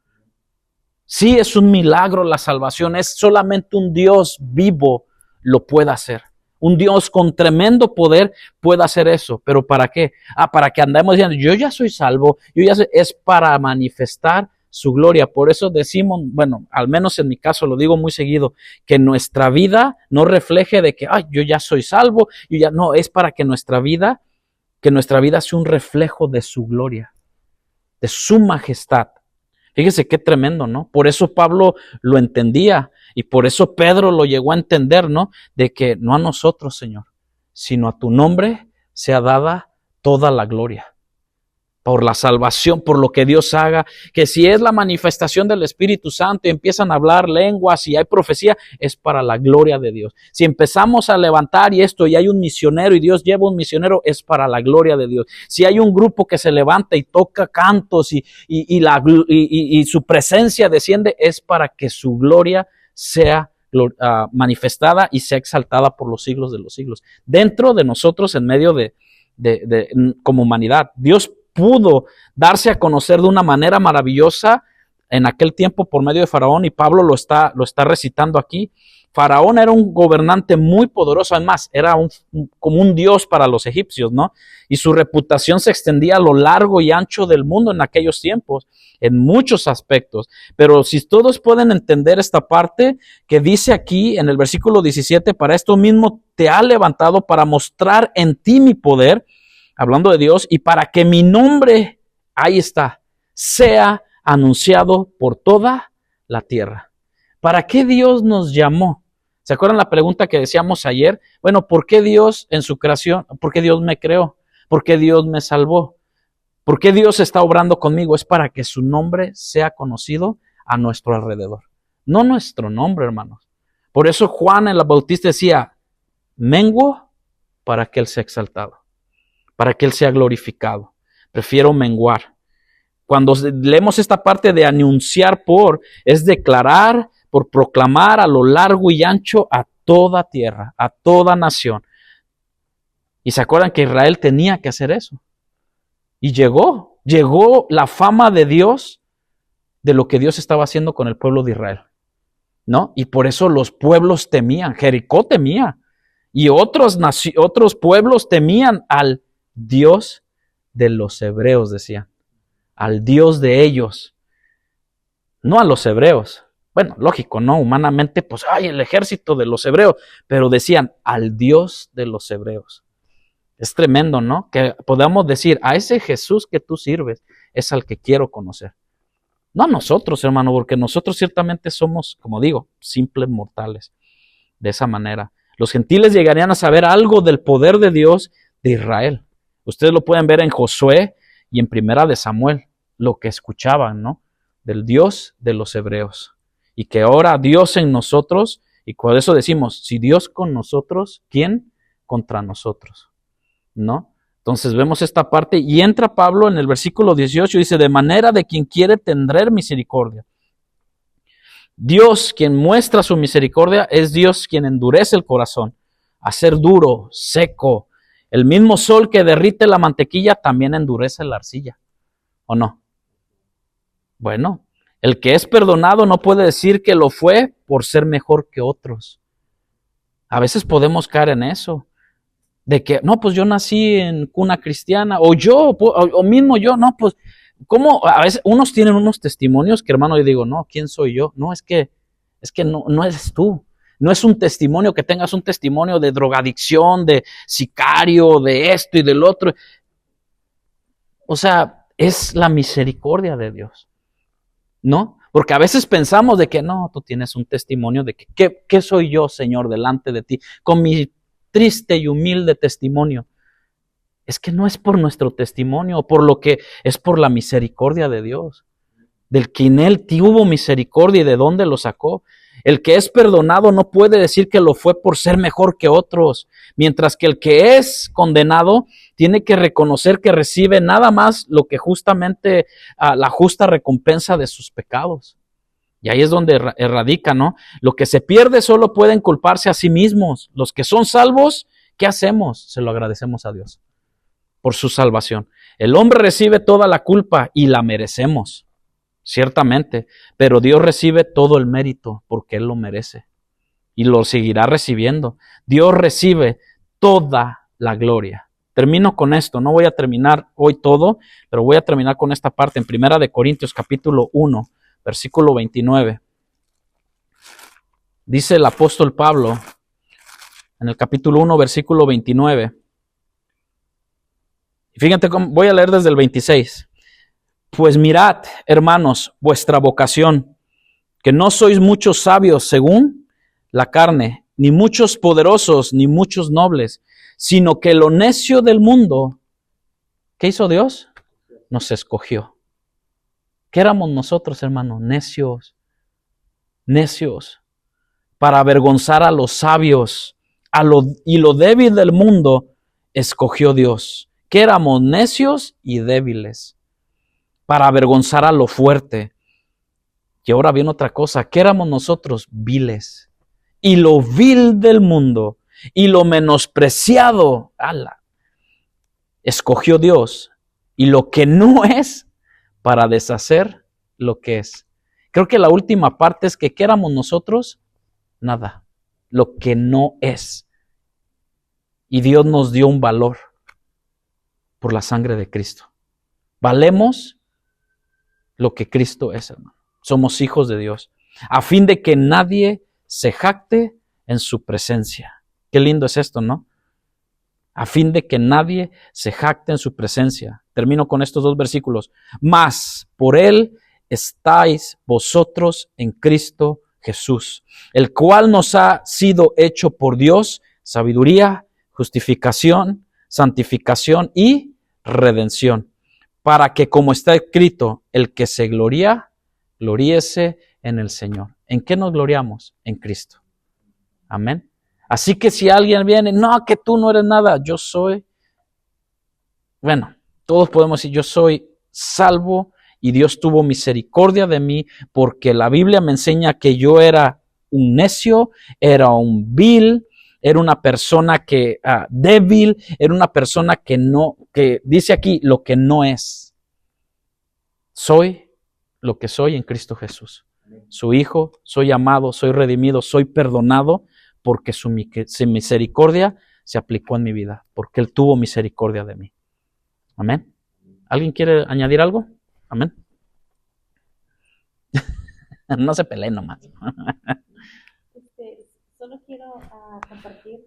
Sí, es un milagro la salvación, es solamente un Dios vivo lo puede hacer. Un Dios con tremendo poder puede hacer eso, pero ¿para qué? Para que andemos diciendo, yo ya soy salvo, es para manifestar su gloria. Por eso decimos, bueno, al menos en mi caso lo digo muy seguido, que nuestra vida no refleje de que, yo ya soy salvo, no, es para que nuestra vida sea un reflejo de su gloria, de su majestad. Fíjese qué tremendo, ¿no? Por eso Pablo lo entendía y por eso Pedro lo llegó a entender, ¿no? De que no a nosotros, Señor, sino a tu nombre sea dada toda la gloria. Por la salvación, por lo que Dios haga, que si es la manifestación del Espíritu Santo y empiezan a hablar lenguas y hay profecía, es para la gloria de Dios. Si empezamos a levantar y hay un misionero y Dios lleva un misionero, es para la gloria de Dios. Si hay un grupo que se levanta y toca cantos y su presencia desciende, es para que su gloria sea manifestada y sea exaltada por los siglos de los siglos. Dentro de nosotros, en medio como humanidad, Dios pudo darse a conocer de una manera maravillosa en aquel tiempo por medio de Faraón, y Pablo lo está recitando aquí. Faraón era un gobernante muy poderoso, además era como un dios para los egipcios, ¿no? Y su reputación se extendía a lo largo y ancho del mundo en aquellos tiempos, en muchos aspectos. Pero si todos pueden entender esta parte que dice aquí en el versículo 17, para esto mismo te ha levantado para mostrar en ti mi poder, hablando de Dios, y para que mi nombre, ahí está, sea anunciado por toda la tierra. ¿Para qué Dios nos llamó? ¿Se acuerdan la pregunta que decíamos ayer? Bueno, ¿por qué Dios en su creación, por qué Dios me creó? ¿Por qué Dios me salvó? ¿Por qué Dios está obrando conmigo? Es para que su nombre sea conocido a nuestro alrededor. No nuestro nombre, hermanos. Por eso Juan el Bautista decía, menguo para que Él sea exaltado, para que Él sea glorificado. Prefiero menguar. Cuando leemos esta parte de anunciar es declarar, por proclamar a lo largo y ancho a toda tierra, a toda nación. Y se acuerdan que Israel tenía que hacer eso. Y llegó la fama de Dios, de lo que Dios estaba haciendo con el pueblo de Israel, ¿no? Y por eso los pueblos temían, Jericó temía, y otros pueblos temían al Dios de los hebreos, decían, al Dios de ellos, no a los hebreos. Bueno, lógico, ¿no? Humanamente, pues, el ejército de los hebreos, pero decían, al Dios de los hebreos. Es tremendo, ¿no? Que podamos decir, a ese Jesús que tú sirves, es al que quiero conocer. No a nosotros, hermano, porque nosotros ciertamente somos, como digo, simples mortales. De esa manera. Los gentiles llegarían a saber algo del poder de Dios de Israel. Ustedes lo pueden ver en Josué y en Primera de Samuel, lo que escuchaban, ¿no? Del Dios de los hebreos. Y que ahora Dios en nosotros, y por eso decimos, si Dios con nosotros, ¿quién contra nosotros? ¿No? Entonces vemos esta parte y entra Pablo en el versículo 18 y dice, de manera de quien quiere tener misericordia. Dios, quien muestra su misericordia, es Dios quien endurece el corazón, a ser duro, seco. El mismo sol que derrite la mantequilla también endurece la arcilla, ¿o no? Bueno, el que es perdonado no puede decir que lo fue por ser mejor que otros. A veces podemos caer en eso, de que, no, pues yo nací en cuna cristiana, o mismo yo, no, pues ¿Cómo a veces unos tienen unos testimonios que, hermano, yo digo, no, ¿quién soy yo? No, es que no eres tú. No es un testimonio que tengas un testimonio de drogadicción, de sicario, de esto y del otro. O sea, es la misericordia de Dios, ¿no? Porque a veces pensamos de que no, tú tienes un testimonio de que, ¿qué soy yo, Señor, delante de ti? Con mi triste y humilde testimonio. Es que no es por nuestro testimonio, por lo que es por la misericordia de Dios, del quien Él tuvo misericordia y de dónde lo sacó. El que es perdonado no puede decir que lo fue por ser mejor que otros, mientras que el que es condenado tiene que reconocer que recibe nada más lo que justamente la justa recompensa de sus pecados. Y ahí es donde radica, ¿no? Lo que se pierde solo pueden culparse a sí mismos. Los que son salvos, ¿qué hacemos? Se lo agradecemos a Dios por su salvación. El hombre recibe toda la culpa y la merecemos. Ciertamente, pero Dios recibe todo el mérito porque Él lo merece y lo seguirá recibiendo. Dios recibe toda la gloria. Termino con esto, no voy a terminar hoy todo, pero voy a terminar con esta parte en 1 de Corintios capítulo 1, versículo 29. Dice el apóstol Pablo en el capítulo 1, versículo 29. Y fíjate cómo, voy a leer desde el 26. Pues mirad, hermanos, vuestra vocación, que no sois muchos sabios según la carne, ni muchos poderosos, ni muchos nobles, sino que lo necio del mundo, ¿qué hizo Dios? Nos escogió. ¿Qué éramos nosotros, hermanos? Necios, necios, para avergonzar a los sabios, y lo débil del mundo escogió Dios. ¿Qué éramos? Necios y débiles, para avergonzar a lo fuerte. Y ahora viene otra cosa, ¿qué éramos nosotros? Viles. Y lo vil del mundo y lo menospreciado, escogió Dios. Y lo que no es para deshacer lo que es. Creo que la última parte es que ¿qué éramos nosotros? Nada. Lo que no es. Y Dios nos dio un valor por la sangre de Cristo. Valemos lo que Cristo es, hermano. Somos hijos de Dios, a fin de que nadie se jacte en su presencia. Qué lindo es esto, ¿no? A fin de que nadie se jacte en su presencia. Termino con estos dos versículos. Mas por Él estáis vosotros en Cristo Jesús, el cual nos ha sido hecho por Dios sabiduría, justificación, santificación y redención, para que, como está escrito, el que se gloría, gloríese en el Señor. ¿En qué nos gloriamos? En Cristo. Amén. Así que si alguien viene, no, que tú no eres nada, yo soy, bueno, todos podemos decir, yo soy salvo y Dios tuvo misericordia de mí porque la Biblia me enseña que yo era un necio, era un vil, era una persona que débil, era una persona que no, que dice aquí lo que no es. Soy lo que soy en Cristo Jesús. Su hijo, soy amado, soy redimido, soy perdonado porque su misericordia se aplicó en mi vida, porque Él tuvo misericordia de mí. Amén. ¿Alguien quiere añadir algo? Amén. No se peleen nomás. Solo quiero compartir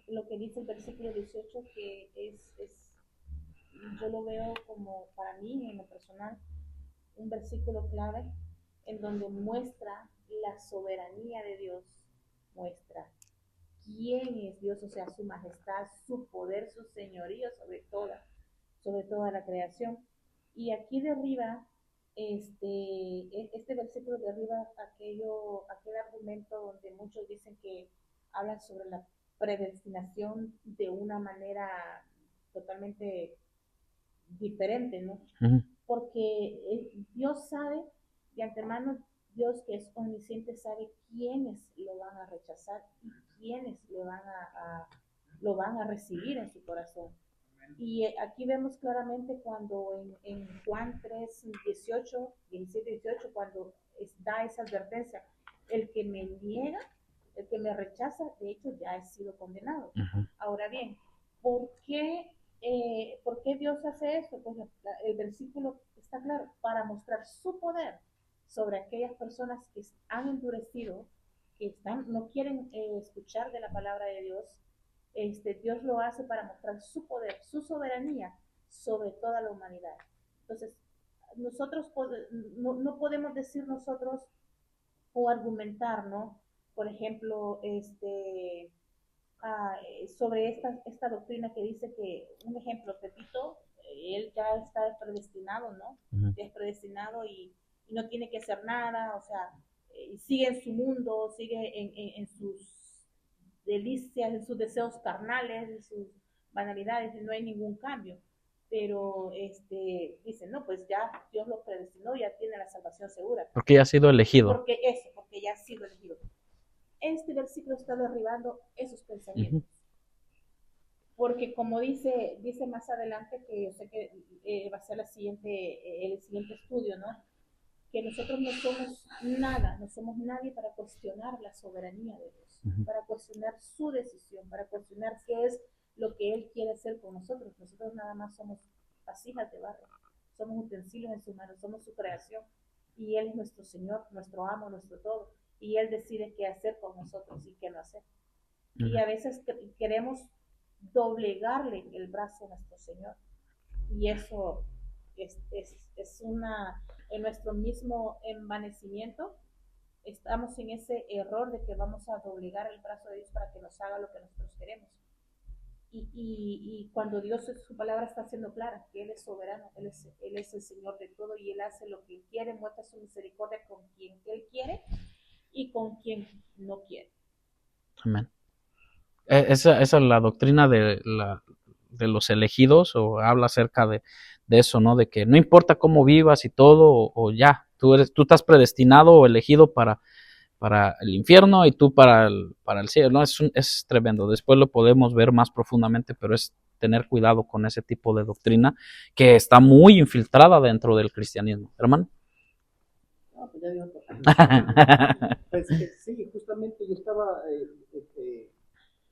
lo que dice el versículo 18, que yo lo veo como, para mí, en lo personal, un versículo clave en donde muestra la soberanía de Dios, muestra quién es Dios, o sea, su majestad, su poder, su señorío sobre toda la creación. Y aquí derriba, este versículo derriba aquel argumento donde muchos dicen que hablan sobre la predestinación de una manera totalmente diferente, ¿no? Uh-huh. Porque Dios sabe de antemano, Dios que es omnisciente sabe quiénes lo van a rechazar y quiénes lo van a recibir en su corazón. Y aquí vemos claramente cuando en Juan 3, 17, 18, cuando da esa advertencia, el que me niega, el que me rechaza, de hecho ya he sido condenado. Uh-huh. Ahora bien, ¿por qué ¿por qué Dios hace esto? Pues el versículo está claro, para mostrar su poder sobre aquellas personas que han endurecido, no quieren escuchar de la palabra de Dios. Dios lo hace para mostrar su poder, su soberanía sobre toda la humanidad. Entonces, nosotros no podemos decir nosotros o argumentar, ¿no? Por ejemplo, sobre esta doctrina que dice que, un ejemplo, Pepito, él ya está predestinado, ¿no? Ujú. Es predestinado y no tiene que hacer nada, o sea, sigue en su mundo, sigue en sus delicias, en sus deseos carnales, en sus banalidades, y no hay ningún cambio. Pero dicen, no, pues ya Dios lo predestinó, ya tiene la salvación segura. Porque ya ha sido elegido. Porque ya ha sido elegido. Este versículo está derribando esos pensamientos. Porque como dice más adelante, que yo sé que va a ser el siguiente estudio, ¿no? Que nosotros no somos nada, no somos nadie para cuestionar la soberanía de Dios, para cuestionar su decisión, para cuestionar qué es lo que Él quiere hacer con nosotros. Nosotros nada más somos vasijas de barro, somos utensilios en sus manos, somos su creación, y Él es nuestro Señor, nuestro amo, nuestro todo, y Él decide qué hacer con nosotros y qué no hacer. Y a veces queremos doblegarle el brazo a nuestro Señor, y eso es en nuestro mismo envanecimiento, estamos en ese error de que vamos a doblegar el brazo de Dios para que nos haga lo que nosotros queremos. Y cuando Dios, su palabra está siendo clara, que Él es soberano, Él es el Señor de todo, y Él hace lo que Él quiere, muestra su misericordia con quien Él quiere y con quien no quiere. Amén. Esa es la doctrina de los elegidos, o habla acerca de eso, ¿no? De que no importa cómo vivas y todo, o ya, tú estás predestinado o elegido para el infierno y tú para el cielo, ¿no? Es tremendo. Después lo podemos ver más profundamente, pero es tener cuidado con ese tipo de doctrina que está muy infiltrada dentro del cristianismo. Hermano. No, pues ya digo, pues sí, justamente yo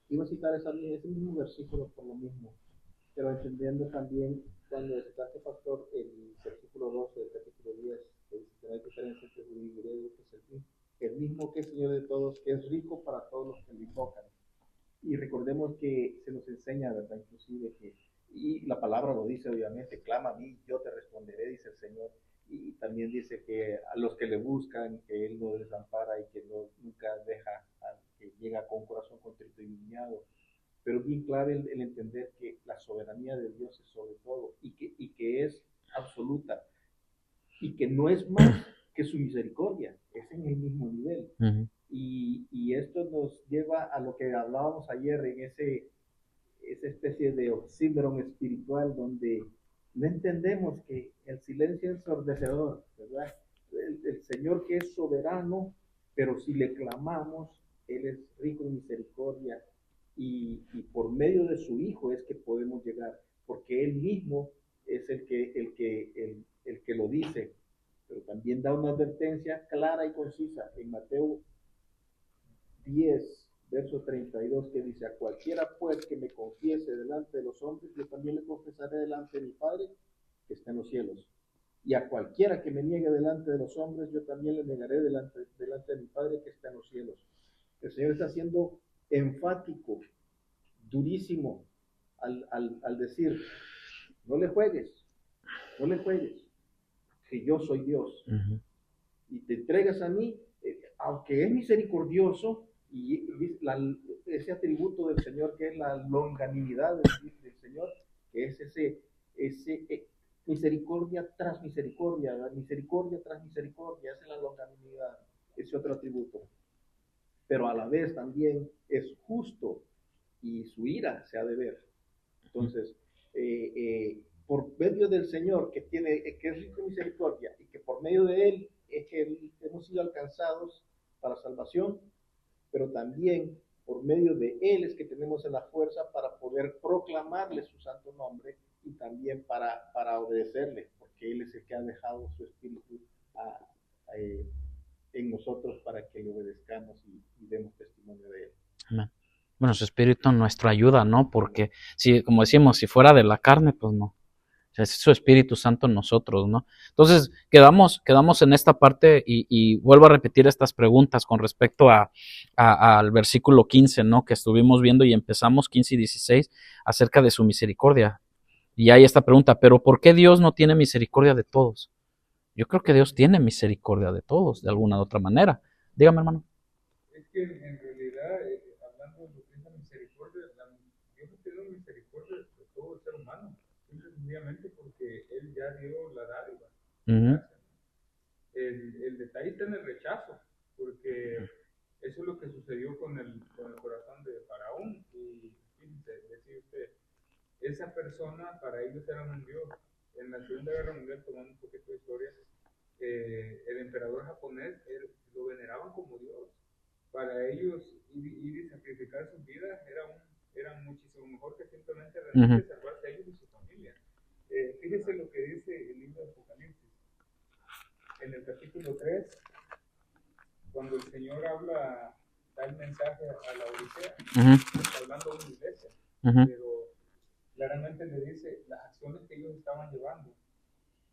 iba a citar ese mismo versículo por lo mismo, pero entendiendo también cuando citaste, pastor, el versículo 12 del capítulo 10, que dice que no hay diferencia entre judío y griego, que es el mismo que es Señor de todos, que es rico para todos los que lo invocan. Y recordemos que se nos enseña, ¿verdad? Inclusive y la palabra lo dice obviamente, clama a mí, yo te responderé, dice el Señor. Y también dice que a los que le buscan, que Él no desampara y que nunca deja que llega con un corazón contrito y humillado. Pero es bien clave el entender que la soberanía de Dios es sobre todo y que es absoluta y que no es más que su misericordia, es en el mismo nivel. Y esto nos lleva a lo que hablábamos ayer en esa especie de oxímoron espiritual donde no entendemos que el silencio es ensordecedor, ¿verdad? El Señor que es soberano, pero si le clamamos, Él es rico en misericordia y por medio de su Hijo es que podemos llegar, porque Él mismo es el que lo dice, pero también da una advertencia clara y concisa en Mateo 10, verso 32, que dice: a cualquiera pues que me confiese delante de los hombres, yo también le confesaré delante de mi Padre que está en los cielos. Y a cualquiera que me niegue delante de los hombres, yo también le negaré delante de mi Padre que está en los cielos. El Señor está siendo enfático, durísimo, al decir: no le juegues, que yo soy Dios. Y te entregas a mí, aunque es misericordioso, y ese atributo del Señor que es la longanimidad del Señor, que es ese misericordia tras misericordia, misericordia tras misericordia, esa es la longanimidad, ese otro atributo. Pero a la vez también es justo y su ira se ha de ver. Entonces, por medio del Señor que es rico en misericordia y que por medio de Él es que hemos sido alcanzados para salvación, pero también por medio de Él es que tenemos la fuerza para poder proclamarle su santo nombre y también para obedecerle, porque Él es el que ha dejado su espíritu en nosotros para que le obedezcamos y demos testimonio de Él. Amén. Bueno, su espíritu nuestra ayuda, ¿no? Porque si, como decimos, si fuera de la carne, pues no. O sea, es su Espíritu Santo en nosotros, ¿no? Entonces, quedamos en esta parte y vuelvo a repetir estas preguntas con respecto al versículo 15, ¿no? Que estuvimos viendo y empezamos 15 y 16 acerca de su misericordia. Y hay esta pregunta, ¿pero por qué Dios no tiene misericordia de todos? Yo creo que Dios tiene misericordia de todos, de alguna u otra manera. Dígame, hermano. Es que en realidad, hablando de lo que es la misericordia, Dios no tiene misericordia de todo el ser humano, simple y sencillamente porque Él ya dio la dádiva. Ujú. El detalle está en el rechazo, porque eso es lo que sucedió con el corazón de Faraón. Y fíjense, decía usted, esa persona para ellos era un dios. En la Segunda Guerra Mundial, tomando un poquito de historia, el emperador japonés lo veneraban como dios. Para ellos ir y sacrificar sus vidas era muchísimo mejor que simplemente realmente salvarse a ellos y su familia. Fíjese lo que dice el libro de Apocalipsis. En el capítulo 3, cuando el Señor da el mensaje a la Odisea, está hablando de una iglesia, pero claramente le dice las acciones que ellos estaban llevando.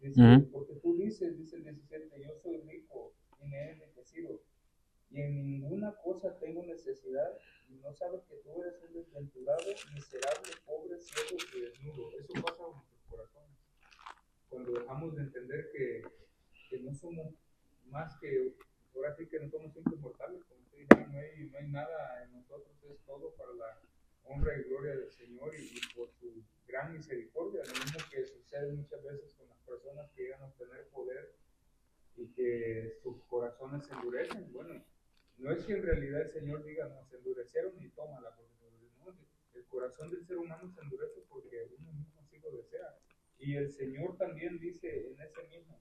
Dice, porque tú dices, dice el 17, yo soy rico y me he enriquecido, y en ninguna cosa tengo necesidad, y no sabes que tú eres un desventurado, miserable, pobre, ciego y desnudo. Eso pasa en nuestros corazones. Cuando dejamos de entender que no somos más que, ahora sí que no somos simples mortales, como usted dijo, no hay nada en nosotros, es todo para la honra y gloria del Señor y por su gran misericordia. Lo mismo que sucede muchas veces con las personas que llegan a obtener poder y que sus corazones se endurecen. Bueno, no es que en realidad el Señor diga, no, se endurecieron y tómala, porque no, el corazón del ser humano se endurece porque uno mismo así lo desea. Y el Señor también dice en ese mismo,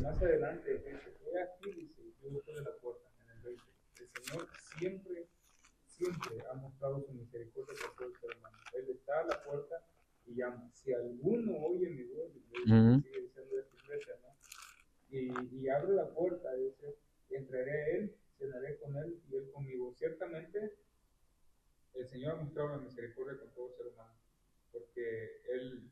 más adelante, dice, he aquí, dice, yo estoy de la puerta, en el 20. El Señor siempre ha mostrado su misericordia por todo el ser humano. Él está a la puerta y llama. Si alguno oye mi voz, sigue diciendo de su iglesia, ¿no? Y abre la puerta, dice, entraré a él, cenaré con él y él conmigo. Ciertamente, el Señor ha mostrado la misericordia con todo ser humano, porque el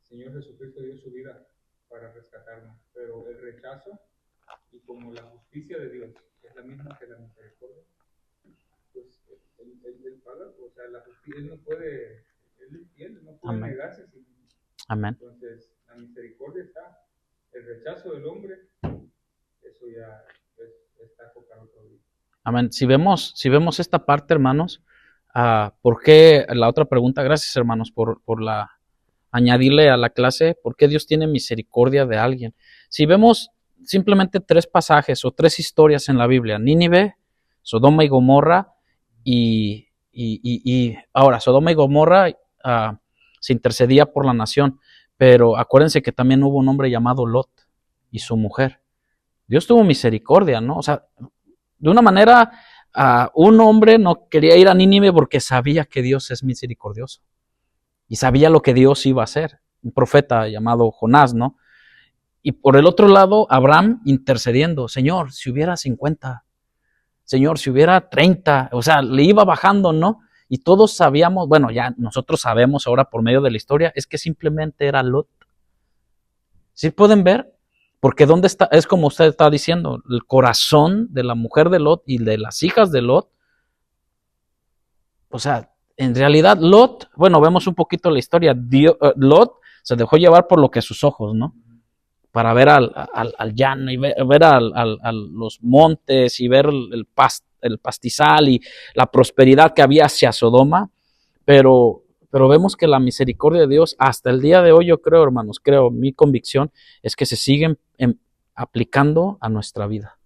Señor Jesucristo dio su vida para rescatarnos, pero el rechazo y como la justicia de Dios es la misma que la misericordia, pues él paga, o sea, la justicia, él no puede negarse. Amén. Entonces, la misericordia está, el rechazo del hombre, eso ya está para otro día. Amén. Si vemos esta parte, hermanos, ¿por qué la otra pregunta? Gracias, hermanos, por añadirle a la clase, ¿por qué Dios tiene misericordia de alguien? Si vemos simplemente 3 pasajes o 3 historias en la Biblia, Nínive, Sodoma y Gomorra, y ahora, Sodoma y Gomorra se intercedía por la nación, pero acuérdense que también hubo un hombre llamado Lot y su mujer. Dios tuvo misericordia, ¿no? O sea, de una manera, un hombre no quería ir a Nínive porque sabía que Dios es misericordioso y sabía lo que Dios iba a hacer. Un profeta llamado Jonás, ¿no? Y por el otro lado, Abraham intercediendo, Señor, si hubiera 50, Señor, si hubiera 30, o sea, le iba bajando, ¿no? Y todos sabíamos, bueno, ya nosotros sabemos ahora por medio de la historia, es que simplemente era Lot. ¿Sí pueden ver? Porque ¿dónde está? Es como usted está diciendo, el corazón de la mujer de Lot y de las hijas de Lot. O sea, en realidad Lot, bueno, vemos un poquito la historia, Lot se dejó llevar por lo que sus ojos, ¿no? Para ver al llano y ver a los montes y ver el pastizal y la prosperidad que había hacia Sodoma, pero vemos que la misericordia de Dios hasta el día de hoy, yo creo, hermanos, mi convicción es que se siguen aplicando a nuestra vida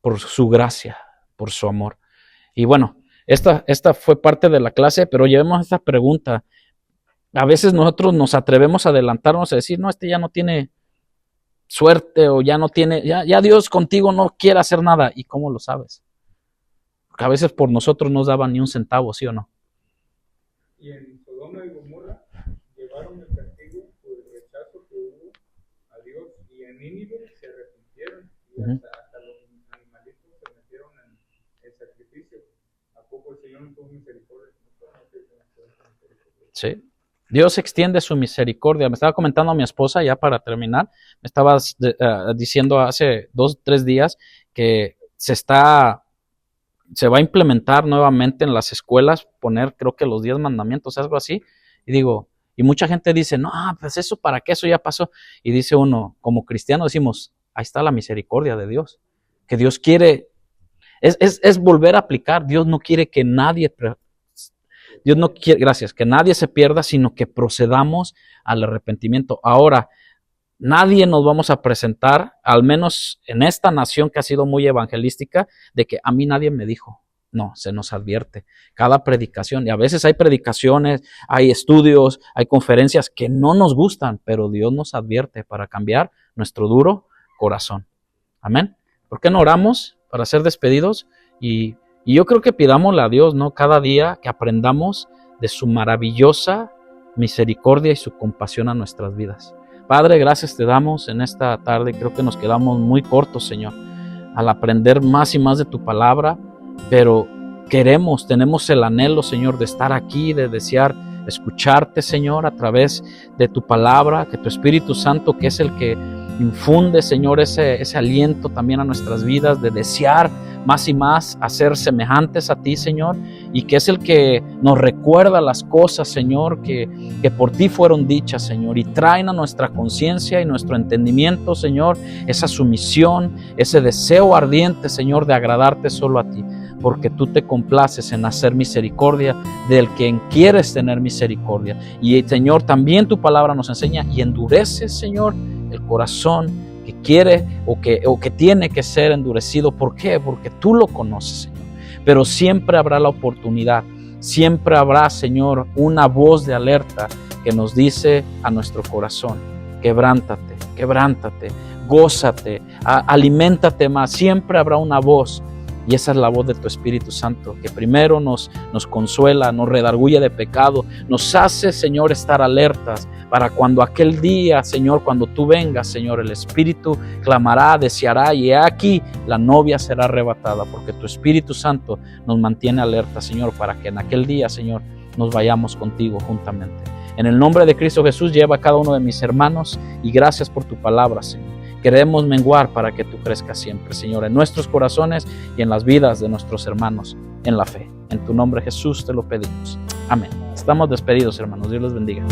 por su gracia, por su amor. Y bueno, esta fue parte de la clase, pero llevemos esta pregunta. A veces nosotros nos atrevemos a adelantarnos a decir, no, ya no tiene suerte o ya no tiene, ya Dios contigo no quiere hacer nada. ¿Y cómo lo sabes? Porque a veces por nosotros no nos daban ni un centavo, ¿sí o no? Y en Sodoma y Gomorra llevaron el castigo por el rechazo que hubo a Dios, y en Nínive se arrepintieron y hasta los animalitos se metieron en sacrificio Tampoco el Señor no tuvo misericordia. Sí. Dios extiende su misericordia. Me estaba comentando a mi esposa, ya para terminar, me estaba diciendo hace 2 o 3 días que se va a implementar nuevamente en las escuelas, poner creo que los 10 mandamientos, algo así. Y digo, y mucha gente dice, no, pues eso para qué, eso ya pasó. Y dice uno, como cristiano decimos, ahí está la misericordia de Dios. Que Dios quiere, es volver a aplicar. Dios no quiere que nadie que nadie se pierda, sino que procedamos al arrepentimiento. Ahora, nadie nos vamos a presentar, al menos en esta nación que ha sido muy evangelística, de que a mí nadie me dijo. No, se nos advierte. Cada predicación, y a veces hay predicaciones, hay estudios, hay conferencias que no nos gustan, pero Dios nos advierte para cambiar nuestro duro corazón. Amén. ¿Por qué no oramos para ser despedidos? Y yo creo que pidámosle a Dios, ¿no? Cada día que aprendamos de su maravillosa misericordia y su compasión a nuestras vidas. Padre, gracias te damos en esta tarde. Creo que nos quedamos muy cortos, Señor, al aprender más y más de tu palabra, pero tenemos el anhelo, Señor, de estar aquí, de desear escucharte, Señor, a través de tu palabra, que tu Espíritu Santo, que es el que infunde, Señor, ese aliento también a nuestras vidas, de desear más y más a ser semejantes a ti, Señor, y que es el que nos recuerda las cosas, Señor, que por ti fueron dichas, Señor, y traen a nuestra conciencia y nuestro entendimiento, Señor, esa sumisión, ese deseo ardiente, Señor, de agradarte solo a ti, porque tú te complaces en hacer misericordia del que quieres tener misericordia. Y, Señor, también tu palabra nos enseña y endurece, Señor, el corazón que quiere o que tiene que ser endurecido. ¿Por qué? Porque tú lo conoces, Señor. Pero siempre habrá la oportunidad, siempre habrá, Señor, una voz de alerta que nos dice a nuestro corazón: quebrántate, quebrántate, gózate, aliméntate más. Siempre habrá una voz. Y esa es la voz de tu Espíritu Santo, que primero nos consuela, nos redarguye de pecado, nos hace, Señor, estar alertas para cuando aquel día, Señor, cuando tú vengas, Señor, el Espíritu clamará, deseará, y aquí la novia será arrebatada, porque tu Espíritu Santo nos mantiene alerta, Señor, para que en aquel día, Señor, nos vayamos contigo juntamente. En el nombre de Cristo Jesús, lleva a cada uno de mis hermanos, y gracias por tu palabra, Señor. Queremos menguar para que tú crezcas siempre, Señor, en nuestros corazones y en las vidas de nuestros hermanos en la fe. En tu nombre, Jesús, te lo pedimos. Amén. Estamos despedidos, hermanos. Dios los bendiga.